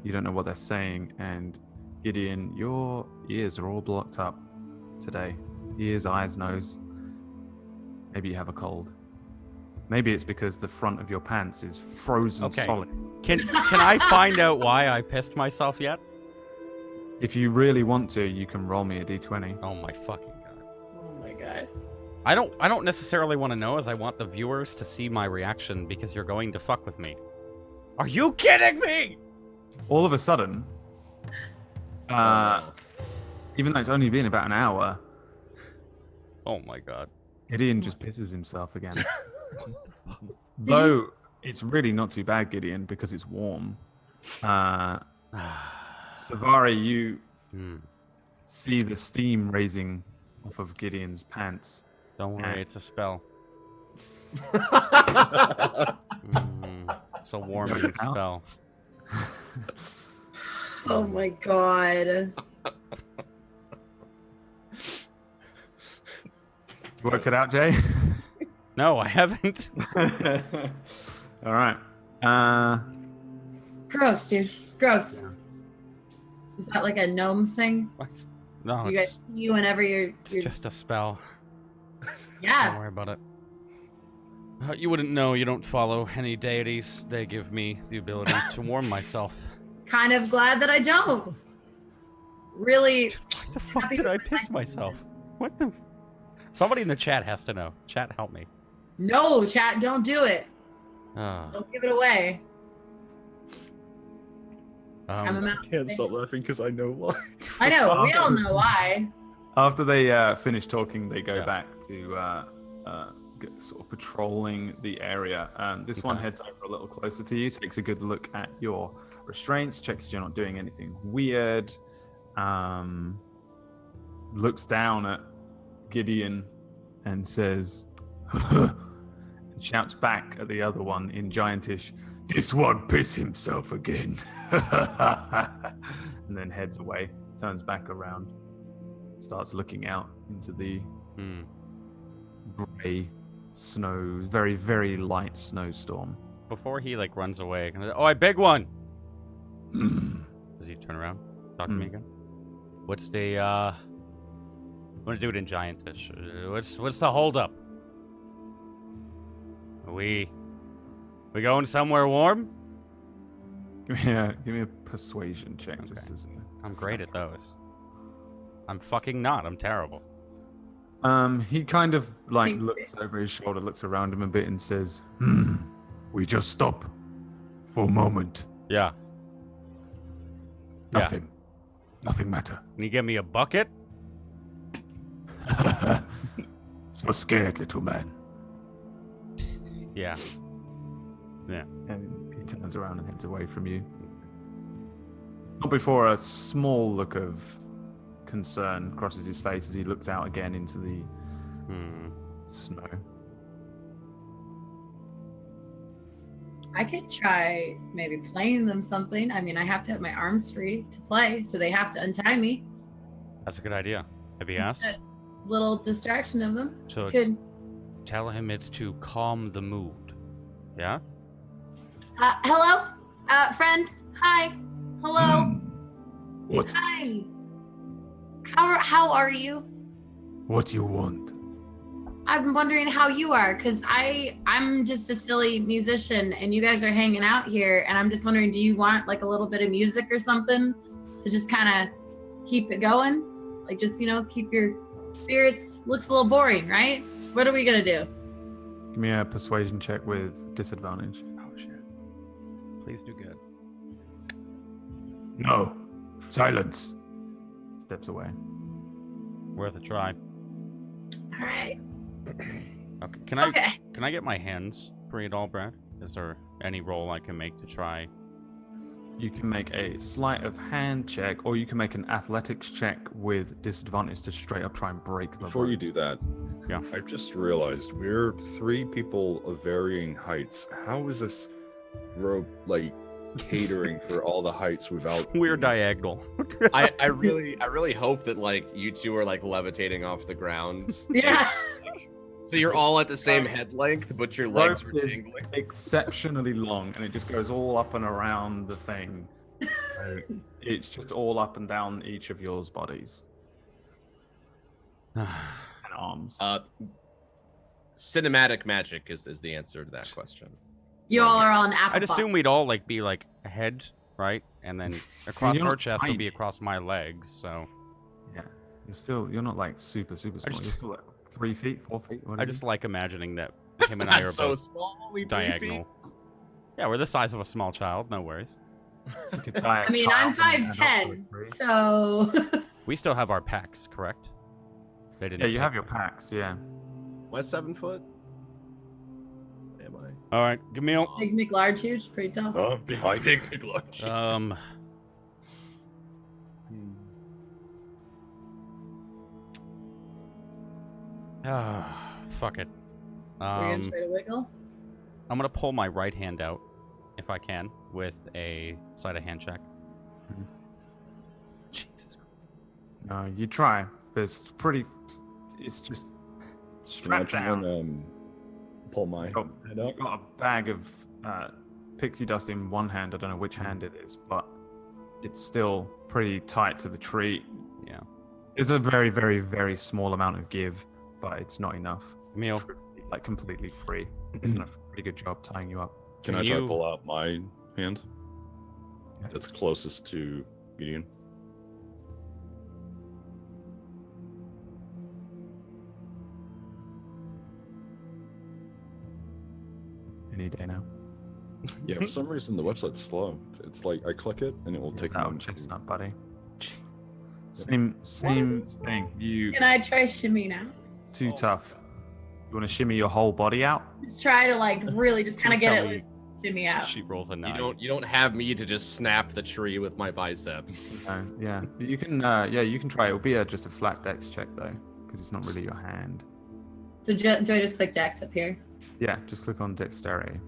You don't know what they're saying, and Gideon, your ears are all blocked up today. Ears, eyes, nose. Maybe you have a cold. Maybe it's because the front of your pants is frozen Okay. solid. Can I find out why I pissed myself yet? If you really want to, you can roll me a d20. Oh my fucking god. Oh my god. I don't necessarily want to know, as I want the viewers to see my reaction, because you're going to fuck with me. Are you kidding me? All of a sudden, even though it's only been about an hour, Oh my god. Gideon just pisses himself again. Though it's really not too bad, Gideon, because it's warm. Savari, you see the steam raising off of Gideon's pants. Don't worry, it's a spell. It's a warming spell. Oh my god. You worked it out, Jay? No, I haven't. All right. Gross, dude. Gross. Is that like a gnome thing? What? No, You guys, whenever you're it's just a spell. Don't yeah. worry about it. You wouldn't know. You don't follow any deities. They give me the ability to warm myself. Kind of glad that I don't. Really. What the fuck did I piss myself? What the? Somebody in the chat has to know. Chat, help me. No, chat, don't do it. Ah, Don't give it away. I'm a I can't stop laughing because I know why. I know. We all know why. After they finish talking, they go Yeah. back to sort of patrolling the area. This one Okay. heads over a little closer to you, takes a good look at your restraints, checks you're not doing anything weird, looks down at Gideon and says, and shouts back at the other one in Giantish, "This one piss himself again." And then heads away, turns back around, starts looking out into the grey snow, very, very light snowstorm. Before he like runs away, oh, I beg one. Does he turn around? Talk to me again. What's the I'm gonna do it in Giantish. What's the holdup? Are we going somewhere warm? Give me a persuasion check. Okay. Just as I'm great at those. I'm fucking not. I'm terrible. he kind of like Thank looks over his shoulder, looks around him a bit, and says, "We just stop for a moment. Yeah. Yeah. Nothing matter." Can you give me a bucket? So scared, little man. Yeah. Yeah. And he turns around and heads away from you. Not before a small look of concern crosses his face as he looks out again into the snow. I could try maybe playing them something. I mean, I have to have my arms free to play, so they have to untie me. That's a good idea. Have you Just asked? a little distraction of them. So Could. tell him it's to calm the mood. Yeah? Hello? Friend? Hi. Hello? What? Hi. How are you? What do you want? I'm wondering how you are, because I'm just a silly musician and you guys are hanging out here, and I'm just wondering, do you want like a little bit of music or something to just kind of keep it going? Like just, keep your spirits. Looks a little boring, right? What are we gonna do? Give me a persuasion check with disadvantage. Oh shit. Please do good. No. Silence. Steps away. Worth a try. All right. Okay. Can I get my hands free at all, Brad? Is there any roll I can make to try? You can make a sleight of hand check, or you can make an athletics check with disadvantage to straight up try and break the Before you rope. do that, Yeah. I've just realized we're 3 people of varying heights. How is this rope like catering for all the heights without? We're diagonal. I really hope that like you two are like levitating off the ground. Yeah. So you're all at the same head length, but your legs are Rope is dangling. exceptionally long, and it just goes all up and around the thing. So it's just all up and down each of yours bodies and arms. Cinematic magic is the answer to that question. You all are on Apple. I'd assume we'd all like be like a head, right? And then across you're her not chest would tiny. be across my legs, so Yeah, you're not like super small. just- You're still like 3 feet, 4 feet. I whatever. just like imagining that That's him and I not are so both small. Only 3 diagonal. feet. Yeah, we're the size of a small child. No worries. You could tie a I mean, I'm child and up to a 5'10", tree. so We still have our packs, correct? They didn't. Yeah, you take have your them. packs. Yeah. Am I 7 foot? Am I? All right, Gamil. Big McLarge, huge, pretty tall. Oh, behind big large. Fuck it. We're gonna try to wiggle. I'm gonna pull my right hand out, if I can, with a sleight of hand check. Mhm. Jesus. No, you try, but it's pretty. It's just strapped down. Pull my You've got, head up. you've got a bag of pixie dust in one hand. I don't know which hand it is, but it's still pretty tight to the tree. Yeah. It's a very, very, very small amount of give, but it's not enough. Camille. Like completely free. It's done a pretty good job tying you up. Can I try to pull out my hand? That's closest to Gideon. Any day now. Yeah, for some reason the website's slow. It's like I click it and it will take me Oh, into- chestnut, buddy. Same thing. You Can I try shimmy now? too tough. You want to shimmy your whole body out? Just try to like really just kind of Please get tell it me like, shimmy out. She rolls a 9. You don't have me to just snap the tree with my biceps. Yeah, you can. Yeah, you can try. It'll be just a flat dex check though, because it's not really your hand. So do I just click Dex up here? Yeah, just click on dexterity.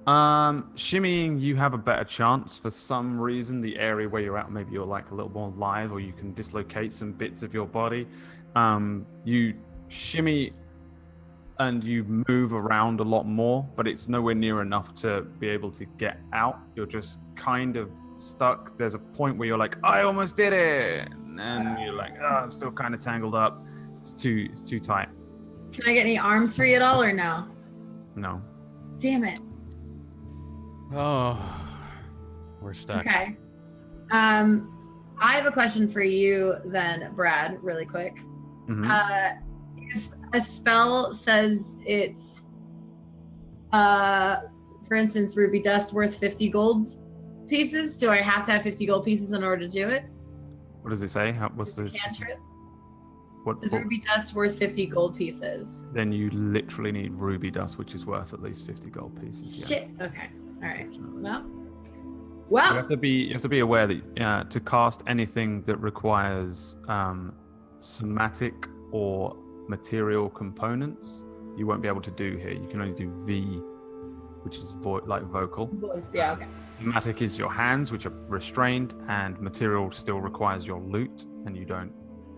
Shimmying, you have a better chance for some reason. The area where you're at, maybe you're like a little more live, or you can dislocate some bits of your body. You shimmy and you move around a lot more, but it's nowhere near enough to be able to get out. You're just kind of stuck. There's a point where you're like, I almost did it, and you're like, oh, I'm still kind of tangled up. It's too tight. Can I get any arms free at all or no? No. Damn it. Oh, we're stuck. Okay. I have a question for you then, Brad, really quick. Mhm. If a spell says it's, for instance, ruby dust worth 50 gold pieces, do I have to have 50 gold pieces in order to do it? What does it say? What's the Cantrip? what? It says what- ruby dust worth 50 gold pieces. Then you literally need ruby dust, which is worth at least 50 gold pieces. Yeah. Shit. Okay. All right. Unfortunately. Well. You Well. have to be aware that to cast anything that requires somatic or material components, you won't be able to do here. You can only do V, which is like vocal. Voice, yeah. Okay. Somatic is your hands, which are restrained, and material still requires your loot, and you don't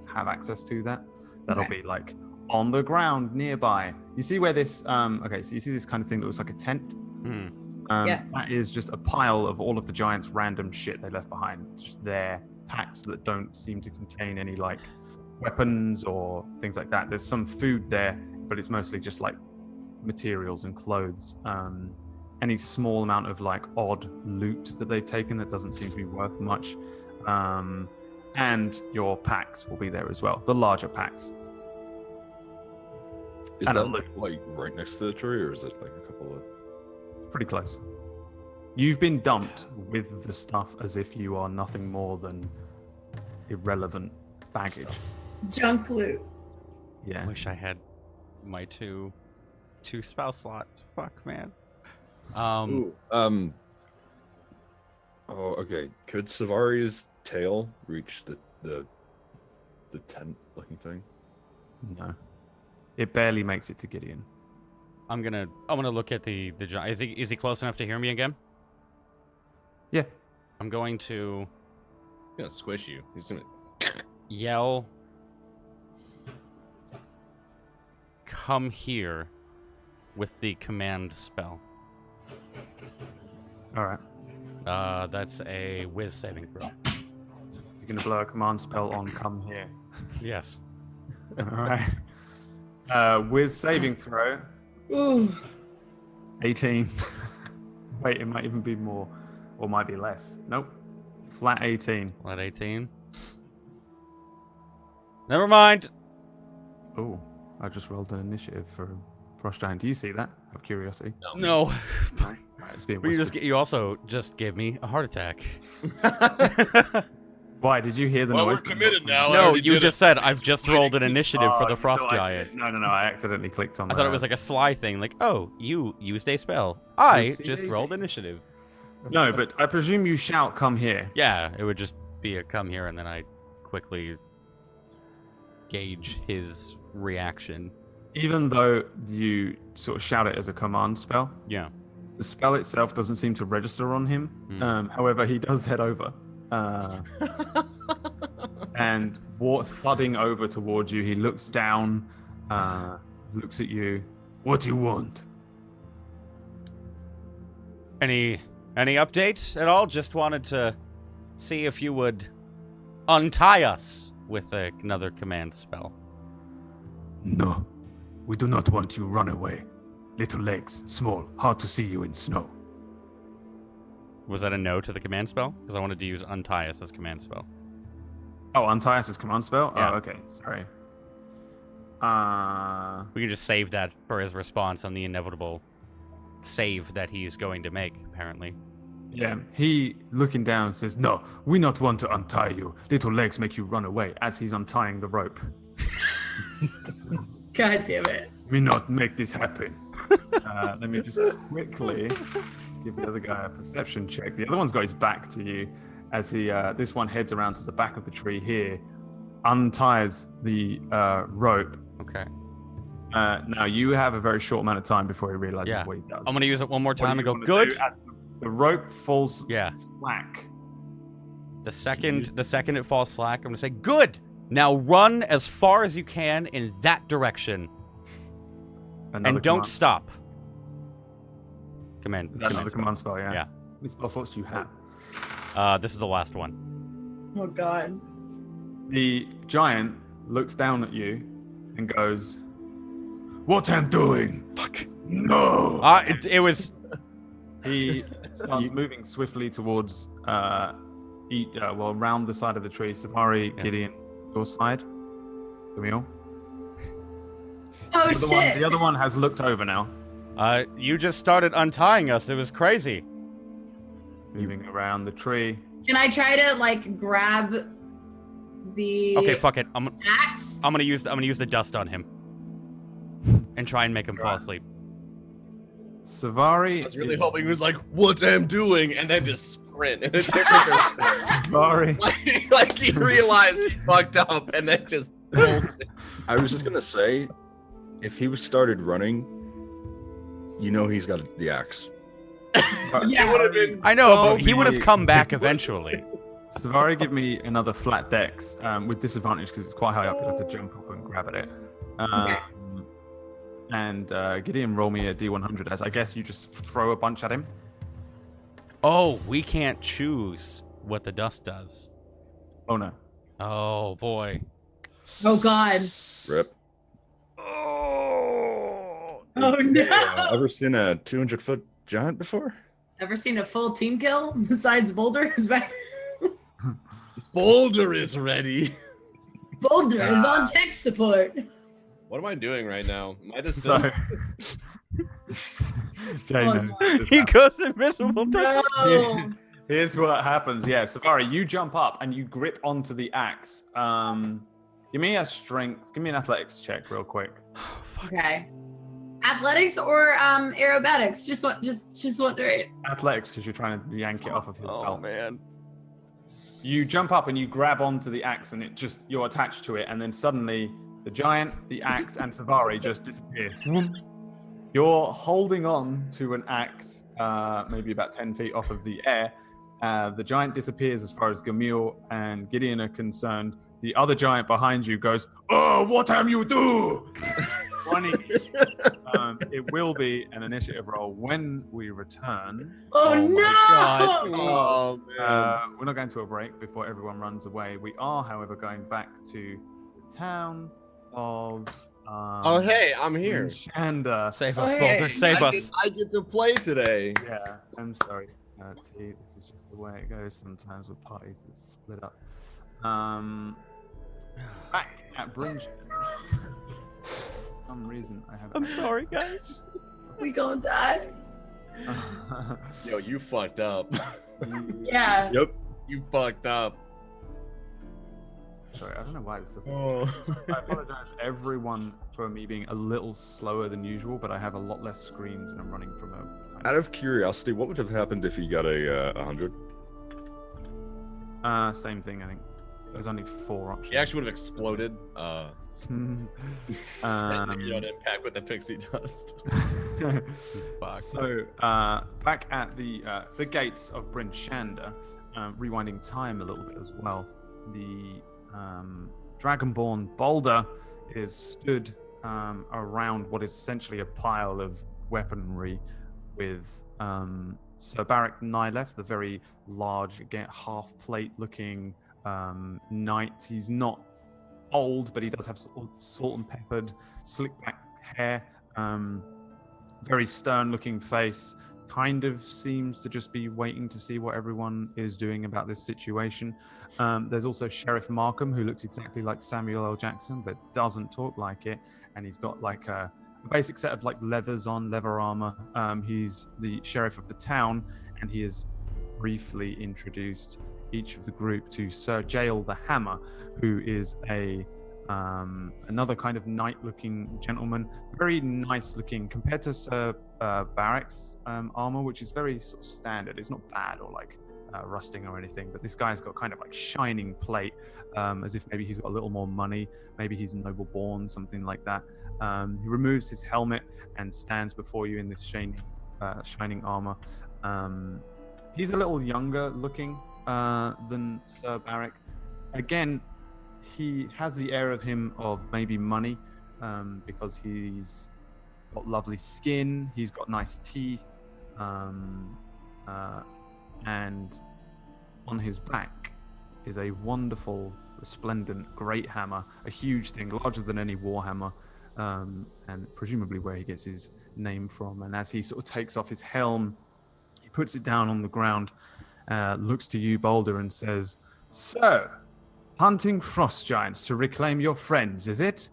have access to that. That'll Okay. be like on the ground nearby. You see where this? Okay, so you see this kind of thing that looks like a tent. Hmm. Yeah. That is just a pile of all of the giants' random shit they left behind. Just their packs that don't seem to contain any like weapons or things like that. There's some food there, but it's mostly just like materials and clothes. Any small amount of like odd loot that they've taken that doesn't seem to be worth much. And your packs will be there as well. The larger packs. Is I that don't look- like right next to the tree, or is it like a couple of? Pretty close. You've been dumped with the stuff as if you are nothing more than irrelevant baggage. Junk loot. Yeah. Wish I had my two spell slots. Fuck, man. Ooh, oh, okay. Could Savari's tail reach the tent looking thing? No. It barely makes it to Gideon. I'm gonna look at the giant. Is he close enough to hear me again? Yeah. I'm going to He's gonna squish you. He's gonna. yell, come here, with the command spell. All right. That's a whiz saving throw. You're going to blow a command spell on come here. Yes. All right. With saving throw, Ooh. 18. Wait, it might even be more or might be less. Nope. Flat 18. Flat 18. Never mind. Oh, I just rolled an initiative for Frost Giant, do you see that? Out of curiosity. No. Right, it's being But whispered. you also just gave me a heart attack. Why? Did you hear the Well, noise? we're committed now. I No, already you did just it. said I've just rolled an initiative for the Oh, Frost no, Giant. No, I accidentally clicked on I thought it was like a sly thing, like, oh, you used a spell. I Oopsie just daisy. rolled initiative. No, but I presume you shout, come here. Yeah, it would just be a come here, and then I quickly gauge his reaction. Even though you sort of shout it as a command spell, Yeah. the spell itself doesn't seem to register on him. However, he does head over. And thudding over towards you, he looks down, looks at you. What do you want? Any updates at all? Just wanted to see if you would untie us with another command spell. No, we do not want you run away. Little legs, small, hard to see you in snow. Was that a no to the command spell? Because I wanted to use untie us as command spell. Oh, untie us as command spell? Yeah. Oh, okay, sorry. We can just save that for his response on the inevitable save that he's going to make, apparently. Yeah, he, looking down, says, no, we not want to untie you. Little legs make you run away, as he's untying the rope. God damn it. Me not make this happen. Let me just quickly give the other guy a perception check. The other one's got his back to you as he, this one heads around to the back of the tree here, unties the rope. Okay. Now, you have a very short amount of time before he realizes Yeah. what he does. I'm going to use it one more What time do and you go, wanna good. do as the rope falls Yeah. slack. The second it falls slack, I'm going to say, good. Now run as far as you can in that direction. Another And don't command. stop. Command. Is that another spell. command spell, yeah? Yeah. How many spell slots do you have? This is the last one. Oh God. The giant looks down at you and goes, what I'm doing? Fuck. No. It was... He starts moving swiftly towards, round the side of the tree. Safari, Yeah. Gideon, your side. Camille. Oh shit. The other one has looked over now, You just started untying us. It was crazy. moving around the tree. Can I try to like grab the Okay, fuck it. I'm axe? gonna use the dust on him. And try and make him fall asleep. Savari. I was really hoping he was like, what I'm doing, and then just sprint in a different direction. Savari. like he realized he fucked up and then just bolted. I was just gonna say, if he started running, you know he's got the axe. It would have been. I know, so but he would have weird. come back eventually. Savari, give me another flat dex with disadvantage because it's quite high up. You have to jump up and grab at it. Okay. And Gideon, roll me a D100 as I guess you just throw a bunch at him. Oh, we can't choose what the dust does. Oh no. Oh, boy. Oh God. Rip. Oh. Oh no. Ever seen a 200-foot giant before? Ever seen a full team kill besides Boulder is back? Boulder is ready. Boulder is on tech support. What am I doing right now? Am I just So, Jay Oh, knows no. this He happened. goes invisible. No. Here's what happens. Yeah, Savari, you jump up and you grip onto the axe. Give me a strength. Give me an athletics check real quick. Okay. Athletics or aerobatics? Just wondering. Athletics because you're trying to yank it off of his Oh, belt. man. You jump up and you grab onto the axe and you're attached to it, and then suddenly the giant, the axe, and Savari just disappear. You're holding on to an axe, maybe about 10 feet off of the air. The giant disappears as far as Gamil and Gideon are concerned. The other giant behind you goes, "Oh, what am you do?" Funny. It will be an initiative roll when we return. Oh, Oh, my no! Oh man. We're not going to a break before everyone runs away. We are, however, going back to the town of. Oh hey, I'm here. And Save Oh, us, hey, Boulder. Save us. I get to play today. yeah, I'm sorry, T. This is just the way it goes sometimes with parties that split up. Back at Bringe. some reason, I have. I'm sorry, guys. We gonna die. Yo, you fucked up. Yeah. Yep. You fucked up. Sorry, I don't know why this doesn't. Oh. I apologize, everyone, for me being a little slower than usual, but I have a lot less screens and I'm running from a. Out of curiosity, what would have happened if he got a 100? Same thing, I think. There's only 4 options. He actually would have exploded. You Um, don't impact with the pixie dust. Fuck. So, back at the gates of Bryn Shander, rewinding time a little bit as well, the Dragonborn Boulder is stood around what is essentially a pile of weaponry with Sir Barrick Nyleth, the very large, again, half-plate looking knight. He's not old, but he does have salt and peppered, slick back hair, very stern-looking face. Kind of seems to just be waiting to see what everyone is doing about this situation. There's also Sheriff Markham, who looks exactly like Samuel L. Jackson, but doesn't talk like it, and he's got like a basic set of like leather armor. He's the sheriff of the town, and he has briefly introduced each of the group to Sir Jael the Hammer, who is another kind of knight-looking gentleman, very nice-looking compared to Sir Barrick's armor, which is very sort of standard. It's not bad or like rusting or anything, but this guy's got kind of like shining plate, as if maybe he's got a little more money, maybe he's noble born, something like that. He removes his helmet and stands before you in this shining armor. He's a little younger looking than Sir Barrick. Again, he has the air of him of maybe money, because he's got lovely skin, he's got nice teeth, and on his back is a wonderful, resplendent, great hammer, a huge thing, larger than any warhammer, and presumably where he gets his name from. And as he sort of takes off his helm, he puts it down on the ground, looks to you, Boulder, and says, "So, hunting frost giants to reclaim your friends, is it?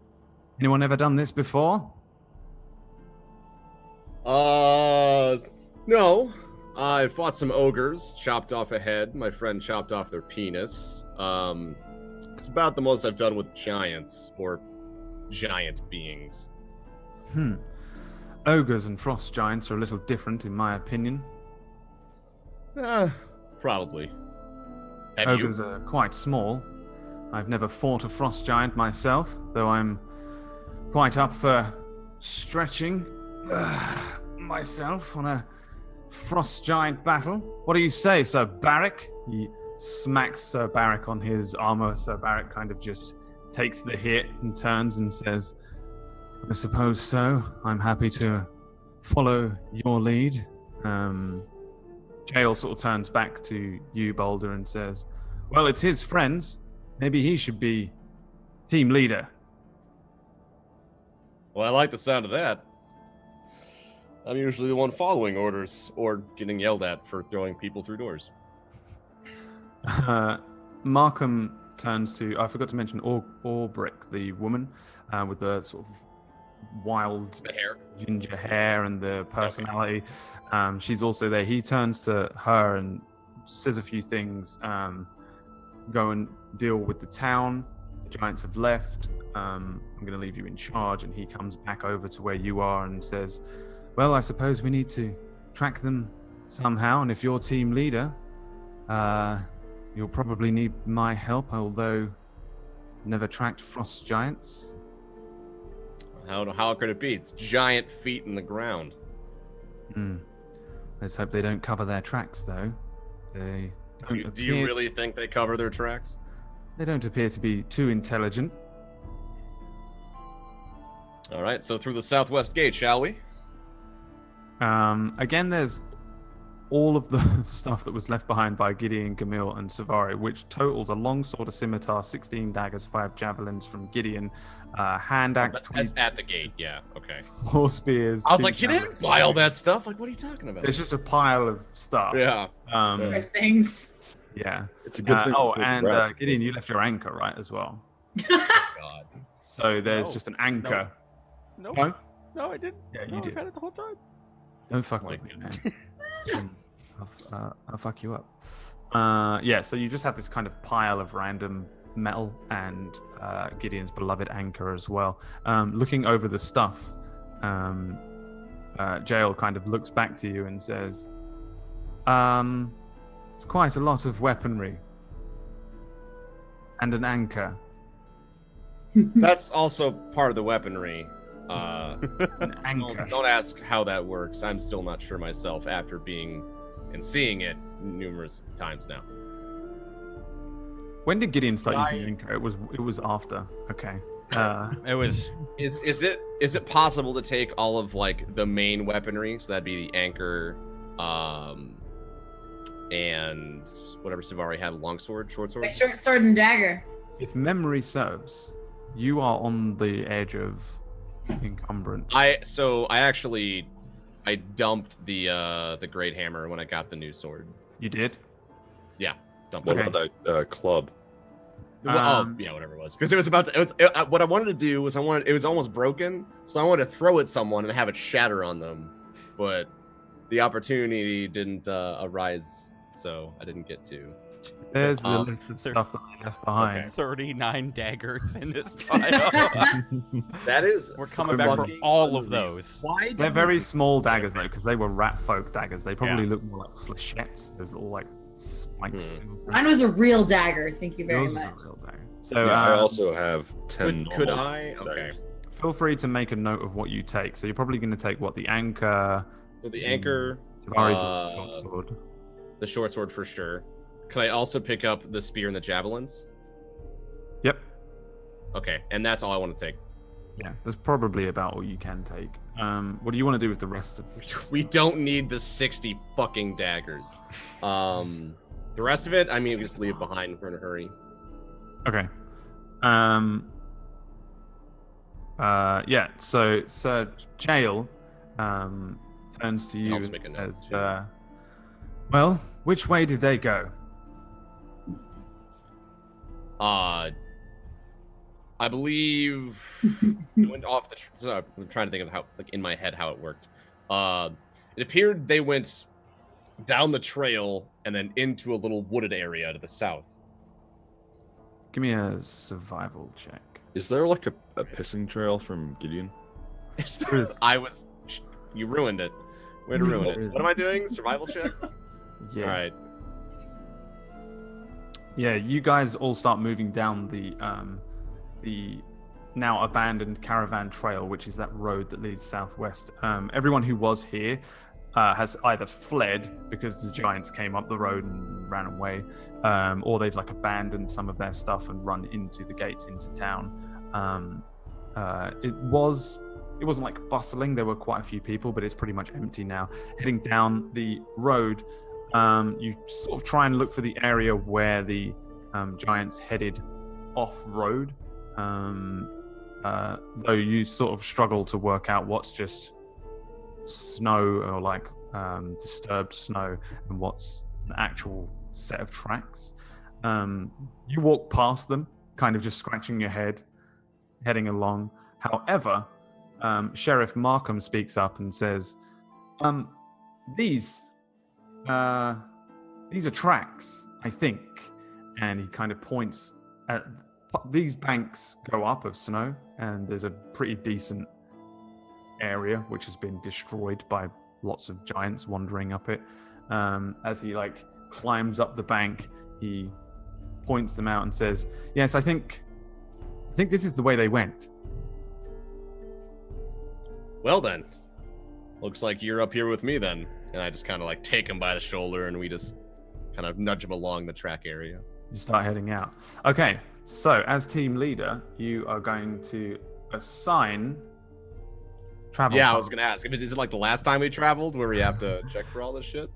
Anyone ever done this before?" No. I fought some ogres, chopped off a head. My friend chopped off their penis. It's about the most I've done with giants, or giant beings. Ogres and frost giants are a little different, in my opinion. Probably. Have Ogres you? are quite small. I've never fought a frost giant myself, though I'm quite up for stretching myself on a frost giant battle. What do you say, Sir Barrick? He smacks Sir Barrick on his armor. Sir Barrick kind of just takes the hit and turns and says, "I suppose so. I'm happy to follow your lead." Jael sort of turns back to you, Boulder, and says, "Well, it's his friends. Maybe he should be team leader." Well, I like the sound of that. I'm usually the one following orders, or getting yelled at for throwing people through doors. Markham turns to, I forgot to mention Orbrick, the woman with the sort of wild The hair. ginger hair and the personality. She's also there. He turns to her and says a few things. Go and deal with the town. The giants have left. I'm going to leave you in charge. And he comes back over to where you are and says, "Well, I suppose we need to track them somehow. And if you're team leader, you'll probably need my help, although never tracked frost giants." How could it be? It's giant feet in the ground. Let's hope they don't cover their tracks, though. They don't Do you really think they cover their tracks? They don't appear to be too intelligent. All right, so through the southwest gate, shall we? Again, there's all of the stuff that was left behind by Gideon, Gamil, and Savari, which totals a long sword, a scimitar, 16 daggers, 5 javelins from Gideon, hand axe, That's at the gate, yeah, okay. 4 spears. I was 2 like, you didn't buy all that stuff? Like, what are you talking about? There's just a pile of stuff. Yeah. Those are things. Yeah. It's a good thing. Oh, for the and rats. Gideon, you left your anchor, right, as well? God. So there's No. just an anchor Nope. No? No, I didn't. Yeah, you no, did. I've had it the whole time. Don't fuck Like with me, man. I'll fuck you up. Yeah, so you just have this kind of pile of random metal and Gideon's beloved anchor as well. Looking over the stuff, Jael kind of looks back to you and says, it's quite a lot of weaponry. And an anchor. That's also part of the weaponry. An anchor. Don't ask how that works. I'm still not sure myself after being and seeing it numerous times now. When did Gideon start using the anchor? It was after. Okay. It was. Is it possible to take all of like the main weaponry? So that'd be the anchor, and whatever Savari had, longsword, short sword. My short sword and dagger. If memory serves, you are on the edge of encumbrance. I dumped the great hammer when I got the new sword. You did? Yeah, dumped What it. about that club? Well, yeah, whatever it was, because it was about to. What I wanted to do was it was almost broken, so I wanted to throw at someone and have it shatter on them, but the opportunity didn't arise, so I didn't get to. There's the list of stuff that I left behind. 39 daggers in this file. That is. We're coming back for all of those. Why? They're very small daggers though, because they were rat folk daggers. They probably look more like flechettes. There's little like spikes. Mine was a real dagger. Thank you very Yours was a much. real dagger. So Yeah, I also have 10. Could normal I? Okay. daggers. feel free to make a note of what you take. So you're probably going to take what, the anchor, So the anchor, Savari's short sword. the short sword for sure. Could I also pick up the spear and the javelins? Yep. Okay, and that's all I want to take. Yeah, that's probably about all you can take. What do you want to do with the rest of? We don't need the 60 fucking daggers. The rest of it, I mean, we just leave it behind. We're in a hurry. Okay. Yeah. So Sir Jael turns to you I'll just and make a note, says, "Well, which way did they go?" I believe it went off the. So I'm trying to think of how, like, in my head, how it worked. It appeared they went down the trail and then into a little wooded area to the south. Give me a survival check. Is there like a pissing trail from Gideon? There is. You ruined it. Way to ruin There it. is. What am I doing? Survival check? Yeah. All right. Yeah, you guys all start moving down the now abandoned caravan trail, which is that road that leads southwest. Everyone who was here has either fled because the giants came up the road and ran away, or they've like abandoned some of their stuff and run into the gates into town. It wasn't like bustling. There were quite a few people, but it's pretty much empty now. Heading down the road, you sort of try and look for the area where the giants headed off-road, though you sort of struggle to work out what's just snow or like disturbed snow and what's an actual set of tracks. You walk past them, kind of just scratching your head, heading along. However, Sheriff Markham speaks up and says, these are tracks, I think. And he kind of points at these banks go up of snow, and there's a pretty decent area which has been destroyed by lots of giants wandering up it. As he like climbs up the bank, he points them out and says, "Yes, I think this is the way they went." Well then, looks like you're up here with me then. And I just kind of like take him by the shoulder and we just kind of nudge him along the track area. You start heading out. Okay, so as team leader, you are going to assign travel. Yeah, I time. was gonna ask. Is it like the last time we traveled where we have to check for all this shit?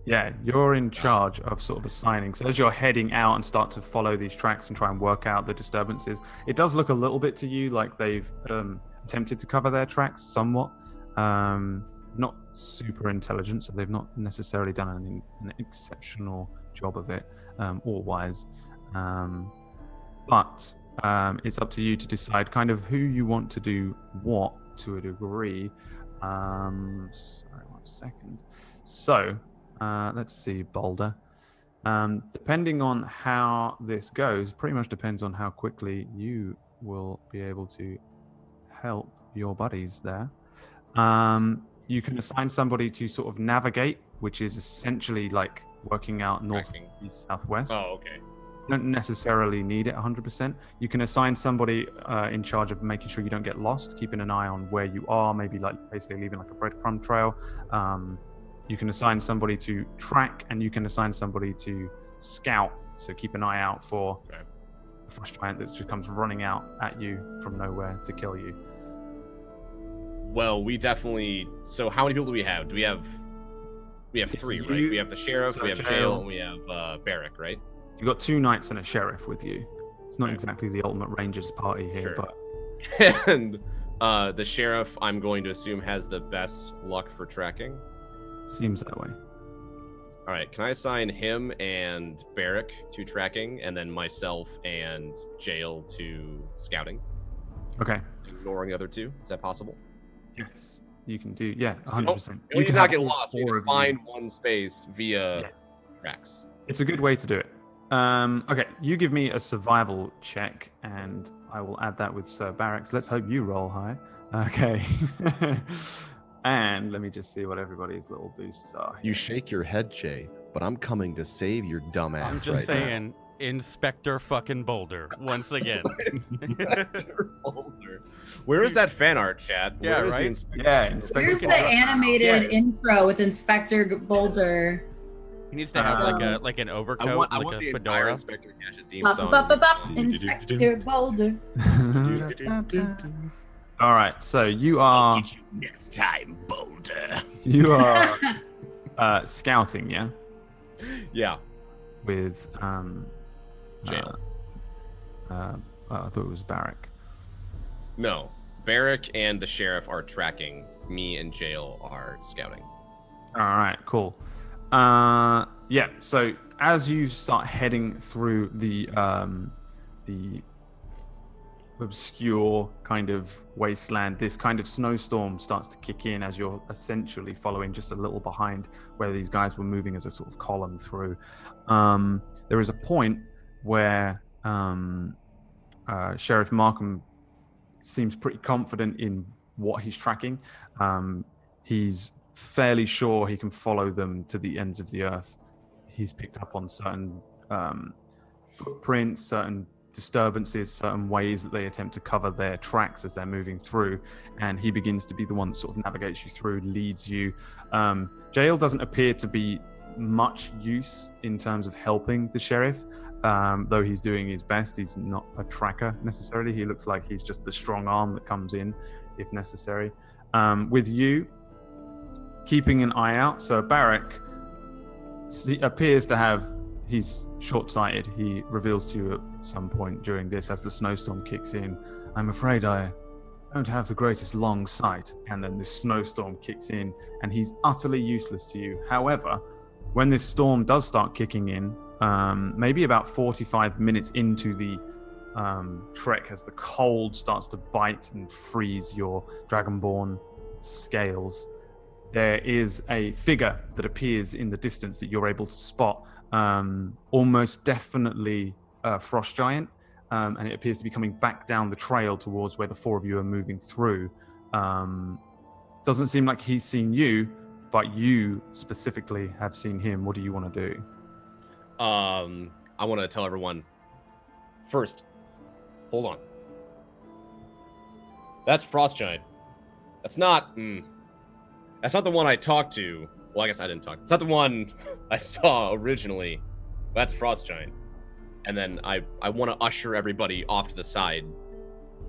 Yeah, you're in charge of sort of assigning. So as you're heading out and start to follow these tracks and try and work out the disturbances, it does look a little bit to you like they've attempted to cover their tracks somewhat. Not super intelligent, so they've not necessarily done an exceptional job of it, or wise. But it's up to you to decide kind of who you want to do what to a degree. Sorry, 1 second. So, let's see, Boulder. Depending on how this goes, pretty much depends on how quickly you will be able to help your buddies there. You can assign somebody to sort of navigate, which is essentially like working out north, east, southwest. Oh, okay. You don't necessarily need it 100%. You can assign somebody in charge of making sure you don't get lost, keeping an eye on where you are, maybe like basically leaving like a breadcrumb trail. You can assign somebody to track, and you can assign somebody to scout. So keep an eye out for a frost giant that just comes running out at you from nowhere to kill you. Well, we definitely. So how many people do we have? We have three, right? We have the sheriff, we have jail, and we have Barrack, right? You got 2 knights and a sheriff with you. It's not exactly the ultimate rangers party here, but and the sheriff, I'm going to assume, has the best luck for tracking. Seems that way. All right, can I assign him and Barrack to tracking, and then myself and jail to scouting? Okay. Ignoring the other 2, is that possible? Yes, you can do. Yeah, 100%. You can not get lost. You can find one space via tracks. It's a good way to do it. Okay, you give me a survival check, and I will add that with Sir Barracks. Let's hope you roll high. Okay. And let me just see what everybody's little boosts are. You shake your head, Jay, but I'm coming to save your dumb ass. I'm just saying, Inspector fucking Boulder once again. Inspector Boulder. Where is that fan art, Chad? Yeah, Where is right? the Inspector? Yeah, Inspector. Where's the animated intro with Inspector Boulder? He needs to have like an overcoat, I want like the a entire fedora. Inspector Gadget theme song. Inspector Boulder. All right, so you are. Get you next time, Boulder. You are scouting, yeah, Yeah. with Jail. I thought it was Barrack. No. Barrack and the sheriff are tracking. Me and Jail are scouting. All right, cool. Yeah. So as you start heading through the obscure kind of wasteland, this kind of snowstorm starts to kick in as you're essentially following just a little behind where these guys were moving as a sort of column through. There is a point where Sheriff Markham seems pretty confident in what he's tracking. He's fairly sure he can follow them to the ends of the earth. He's picked up on certain footprints, certain disturbances, certain ways that they attempt to cover their tracks as they're moving through, and he begins to be the one that sort of navigates you through, leads you. Jail doesn't appear to be much use in terms of helping the sheriff, though he's doing his best. He's not a tracker necessarily. He looks like he's just the strong arm that comes in if necessary. With you, keeping an eye out, so Barrack appears to have, he's short-sighted. He reveals to you at some point during this, as the snowstorm kicks in, I'm afraid I don't have the greatest long sight. And then this snowstorm kicks in, and he's utterly useless to you. However, when this storm does start kicking in, maybe about 45 minutes into the trek, as the cold starts to bite and freeze your dragonborn scales, there is a figure that appears in the distance that you're able to spot. Almost definitely a frost giant, and it appears to be coming back down the trail towards where the 4 of you are moving through. Doesn't seem like he's seen you, but you specifically have seen him. What do you want to do? I want to tell everyone. First, hold on. That's Frost Giant. That's not the one I talked to. Well, I guess I didn't talk. It's not the one I saw originally. That's Frost Giant. And then I want to usher everybody off to the side,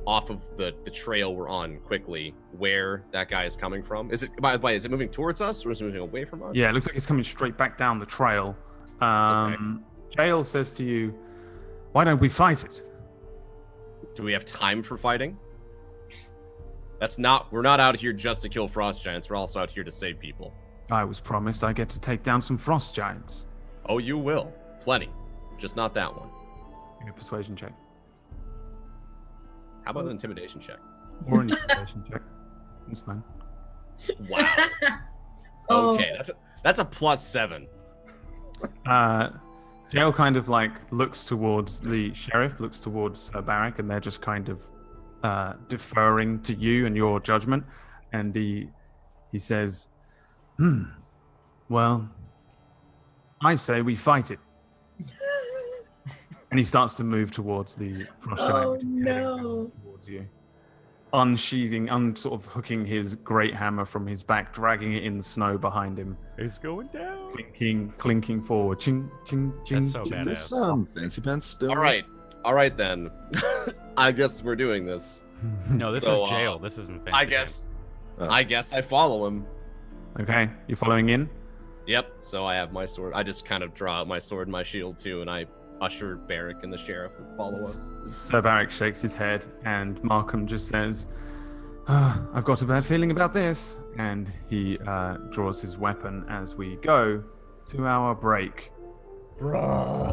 off of the trail we're on quickly, where that guy is coming from. Is it, by the way, is it moving towards us or is it moving away from us? Yeah, it looks like it's coming straight back down the trail. Okay. Jail says to you, why don't we fight it? Do we have time for fighting? We're not out here just to kill frost giants. We're also out here to save people. I was promised I get to take down some frost giants. Oh, you will. Plenty. Just not that one. Give me a persuasion check. How about an intimidation check? Or an intimidation check. It's fine. Wow. Oh. Okay, that's a +7. Jael kind of like looks towards the sheriff, looks towards Barrack, and they're just kind of deferring to you and your judgment. And he says, well, I say we fight it. And he starts to move towards the frost giant, which is heading towards you. Unsheathing, sort of hooking his great hammer from his back, dragging it in the snow behind him. It's going down. Clinking forward. Ching, ching, ching. That's so ching. Is badass. this fancy pants still? All right then. I guess we're doing this. No, this So, is jail. This isn't fancy. I guess I follow him. Okay, you're following in? Yep. So I have my sword. I just kind of draw out my sword and my shield too, and I usher Barrack and the sheriff to follow us. Sir Barrack shakes his head, and Markham just says, I've got a bad feeling about this. And he draws his weapon as we go to our break. Bruh.